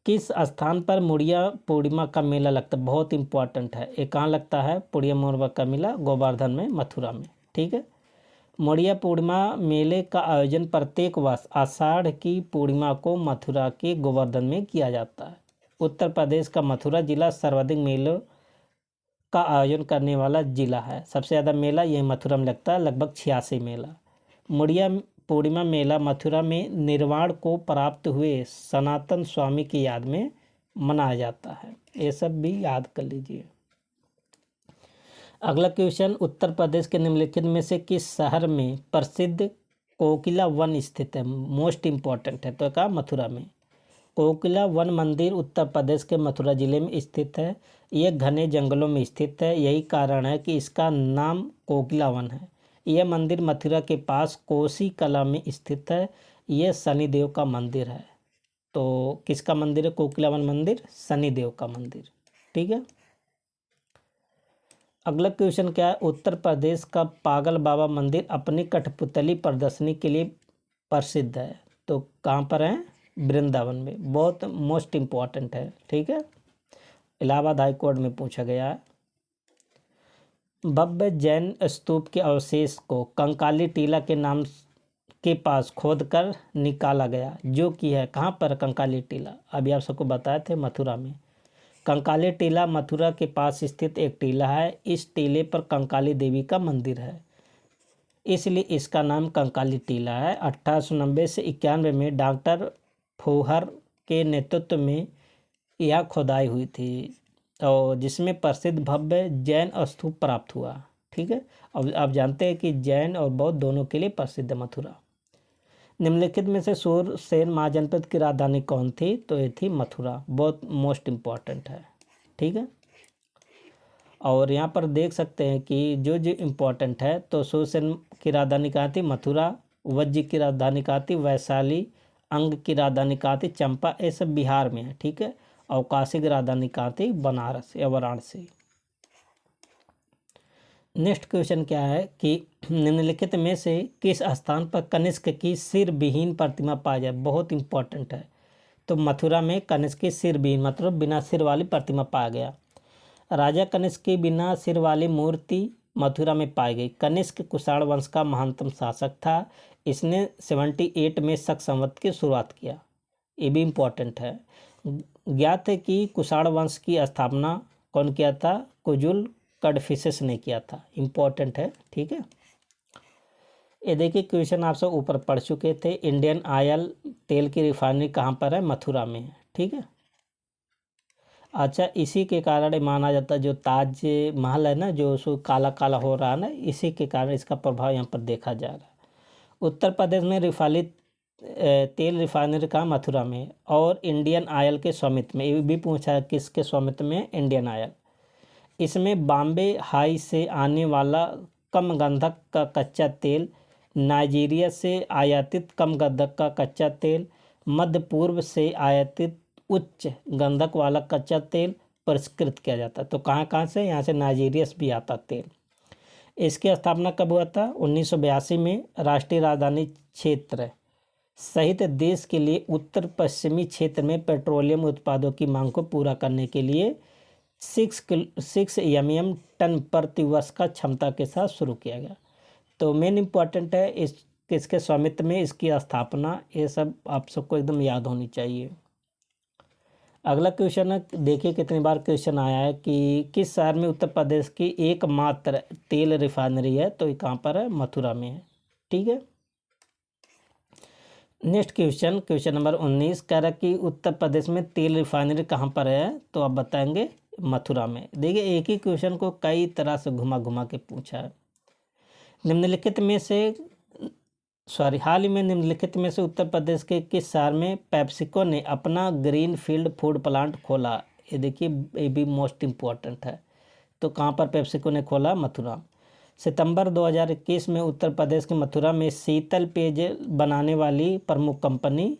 किस स्थान पर मुड़िया पूर्णिमा का मेला लगता है? बहुत इंपॉर्टेंट है। ये कहाँ लगता है? मुड़िया पूर्णिमा का मेला गोवर्धन में, मथुरा में, ठीक है। मुड़िया पूर्णिमा मेले का आयोजन प्रत्येक वर्ष आषाढ़ की पूर्णिमा को मथुरा के गोवर्धन में किया जाता है। उत्तर प्रदेश का मथुरा जिला सर्वाधिक मेलों का आयोजन करने वाला जिला है। सबसे ज़्यादा मेला यही मथुरा में लगता है, लगभग 86 मेला। मुड़िया पूर्णिमा मेला मथुरा में निर्वाण को प्राप्त हुए सनातन स्वामी की याद में मनाया जाता है। ये सब भी याद कर लीजिए। अगला क्वेश्चन, उत्तर प्रदेश के निम्नलिखित में से किस शहर में प्रसिद्ध कोकिला वन स्थित है? मोस्ट इम्पॉर्टेंट है। तो कहा? मथुरा में। कोकिला वन मंदिर उत्तर प्रदेश के मथुरा जिले में स्थित है। यह घने जंगलों में स्थित है, यही कारण है कि इसका नाम कोकिला वन है। यह मंदिर मथुरा के पास कोसी कला में स्थित है। यह शनिदेव का मंदिर है। तो किसका मंदिर है? कोकिला वन मंदिर शनिदेव का मंदिर, ठीक है। अगला क्वेश्चन क्या है? उत्तर प्रदेश का पागल बाबा मंदिर अपनी कठपुतली प्रदर्शनी के लिए प्रसिद्ध है। तो कहाँ पर है? वृंदावन में। बहुत मोस्ट इम्पॉर्टेंट है, ठीक है। इलाहाबाद हाई कोर्ट में पूछा गया है। भव्य जैन स्तूप के अवशेष को कंकाली टीला के नाम के पास खोदकर निकाला गया, जो कि है कहाँ पर? कंकाली टीला। अभी आप सबको बताए थे मथुरा में। कंकाली टीला मथुरा के पास स्थित एक टीला है। इस टीले पर कंकाली देवी का मंदिर है, इसलिए इसका नाम कंकाली टीला है। 1890 से 91 में डॉक्टर फूहर के नेतृत्व में यह खुदाई हुई थी, और जिसमें प्रसिद्ध भव्य जैन स्तूप प्राप्त हुआ, ठीक है। अब आप जानते हैं कि जैन और बौद्ध दोनों के लिए प्रसिद्ध है मथुरा। निम्नलिखित में से सूरसेन महाजनपद की राजधानी कौन थी? तो ये थी मथुरा। बहुत मोस्ट इम्पॉर्टेंट है, ठीक है। और यहाँ पर देख सकते हैं कि जो जो इम्पोर्टेंट है, तो सूरसेन की राजधानी कहाँ थी? मथुरा। वज्र की राजधानी कहाँ थी? वैशाली। अंग की राजधानी कहाँ थी? चंपा। ये सब बिहार में है, ठीक है। और काशी की राजधानी कहाँ थी? बनारस या वाराणसी। नेक्स्ट क्वेश्चन क्या है कि निम्नलिखित में से किस स्थान पर कनिष्क की सिर विहीन प्रतिमा पाई जाए? बहुत इंपॉर्टेंट है। तो मथुरा में कनिष्क की सिरविहीन मतलब बिना सिर वाली प्रतिमा पाया गया। राजा कनिष्क की बिना सिर वाली मूर्ति मथुरा में पाई गई। कनिष्क कुषाण वंश का महानतम शासक था। इसने 78 में शक संवत की शुरुआत किया। ये भी इम्पोर्टेंट है। ज्ञात है कि कुषाण वंश की स्थापना कौन किया था? कुजुल कडफिसेस ने किया था। इम्पोर्टेंट है, ठीक है। ये देखिए क्वेश्चन आप सब ऊपर पढ़ चुके थे। इंडियन ऑयल तेल की रिफाइनरी कहाँ पर है? मथुरा में है, ठीक है। अच्छा, इसी के कारण माना जाता है जो ताज महल है ना, जो सो काला काला हो रहा है ना, इसी के कारण इसका प्रभाव यहाँ पर देखा जा रहा है। उत्तर प्रदेश में तेल रिफाइनरी कहाँ? मथुरा में। और इंडियन ऑयल के स्वामित्व में, ये भी पूछा है किसके स्वामित्व में? Indian oil. इसमें बॉम्बे हाई से आने वाला कम गंधक का कच्चा तेल, नाइजीरिया से आयातित कम गंधक का कच्चा तेल, मध्य पूर्व से आयातित उच्च गंधक वाला कच्चा तेल परिष्कृत किया जाता है। तो कहाँ कहाँ से? यहाँ से नाइजीरिया से भी आता तेल। इसकी स्थापना कब हुआ था? 1982 में। राष्ट्रीय राजधानी क्षेत्र सहित देश के लिए उत्तर पश्चिमी क्षेत्र में पेट्रोलियम उत्पादों की मांग को पूरा करने के लिए 6 एमएम टन प्रति वर्ष का क्षमता के साथ शुरू किया गया। तो मेन इम्पॉर्टेंट है इस किसके स्वामित्व में इसकी स्थापना, ये सब आप सबको एकदम याद होनी चाहिए। अगला क्वेश्चन है, देखिए कितनी बार क्वेश्चन आया है कि किस शहर में उत्तर प्रदेश की एकमात्र तेल रिफाइनरी है? तो ये कहाँ पर है? मथुरा में है, ठीक है। नेक्स्ट क्वेश्चन नंबर 19 कह रहा कि उत्तर प्रदेश में तेल रिफाइनरी कहाँ पर है? तो आप बताएंगे मथुरा में। देखिए एक ही क्वेश्चन को कई तरह से घुमा घुमा के पूछा है। हाल ही में निम्नलिखित में से उत्तर प्रदेश के किस शहर में पेप्सिको ने अपना ग्रीन फील्ड फूड प्लांट खोला? ये देखिए ये भी मोस्ट इम्पोर्टेंट है। तो कहाँ पर पेप्सिको ने खोला? मथुरा। सितंबर 2021 में उत्तर प्रदेश के मथुरा में शीतल पेयजल बनाने वाली प्रमुख कंपनी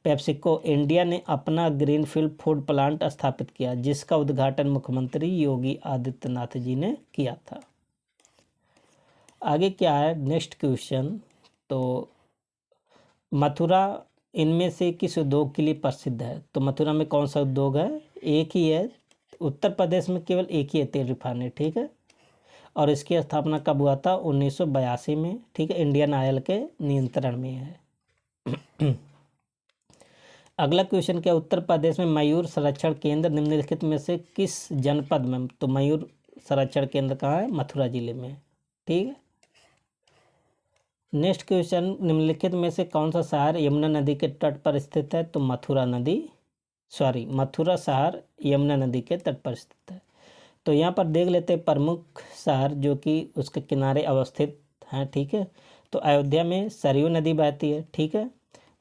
पेप्सिको इंडिया ने अपना ग्रीनफील्ड फूड प्लांट स्थापित किया, जिसका उद्घाटन मुख्यमंत्री योगी आदित्यनाथ जी ने किया था। आगे क्या है नेक्स्ट क्वेश्चन, तो मथुरा इनमें से किस उद्योग के लिए प्रसिद्ध है? तो मथुरा में कौन सा उद्योग है? एक ही है, उत्तर प्रदेश में केवल एक ही है तेल रिफाइनरी, ठीक है। और इसकी स्थापना कब हुआ था? 1982 में, ठीक है। इंडियन ऑयल के नियंत्रण में है। अगला क्वेश्चन क्या? उत्तर प्रदेश में मयूर संरक्षण केंद्र निम्नलिखित में से किस जनपद में? तो मयूर संरक्षण केंद्र कहाँ है? मथुरा जिले में, ठीक है। नेक्स्ट क्वेश्चन, निम्नलिखित में से कौन सा शहर यमुना नदी के तट पर स्थित है? तो मथुरा शहर यमुना नदी के तट पर स्थित है। तो यहाँ पर देख लेते हैं प्रमुख शहर जो कि उसके किनारे अवस्थित हैं, ठीक है। तो अयोध्या में सरयू नदी बहती है, ठीक है।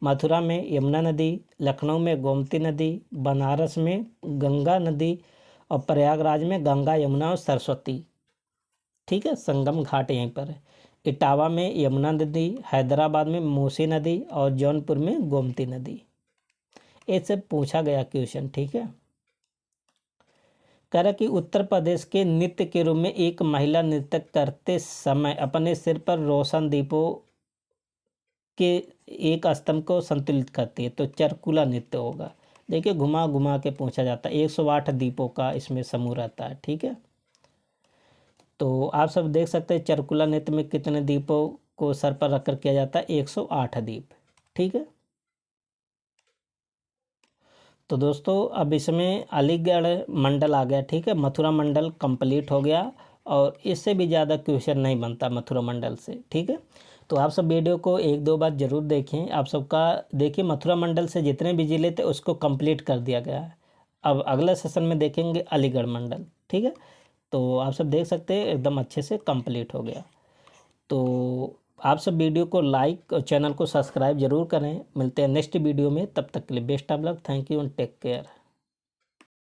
मथुरा में यमुना नदी, लखनऊ में गोमती नदी, बनारस में गंगा नदी और प्रयागराज में गंगा, यमुना और सरस्वती, ठीक है। संगम घाट यहीं पर है। इटावा में यमुना नदी, हैदराबाद में मूसी नदी और जौनपुर में गोमती नदी। इससे पूछा गया क्वेश्चन, ठीक है। कह रहा कि उत्तर प्रदेश के नृत्य के रूप में एक महिला नृत्य करते समय अपने सिर पर रोशन दीपों के एक स्तंभ को संतुलित करती है, तो चरकुला नृत्य होगा। देखिए घुमा घुमा के पूछा जाता है। 108 दीपों का इसमें समूह रहता है, ठीक है। तो आप सब देख सकते हैं चरकुला नृत्य में कितने दीपों को सर पर रखकर किया जाता है? 108 दीप, ठीक है। तो दोस्तों अब इसमें अलीगढ़ मंडल आ गया, ठीक है। मथुरा मंडल कंप्लीट हो गया और इससे भी ज़्यादा क्वेश्चन नहीं बनता मथुरा मंडल से, ठीक है। तो आप सब वीडियो को 1-2 बार ज़रूर देखें। आप सबका देखिए मथुरा मंडल से जितने भी ज़िले थे उसको कंप्लीट कर दिया गया है। अब अगले सेशन में देखेंगे अलीगढ़ मंडल, ठीक है। तो आप सब देख सकते हैं एकदम अच्छे से कंप्लीट हो गया। तो आप सब वीडियो को लाइक और चैनल को सब्सक्राइब जरूर करें। मिलते हैं नेक्स्ट वीडियो में, तब तक के लिए best of luck, thank you and take care.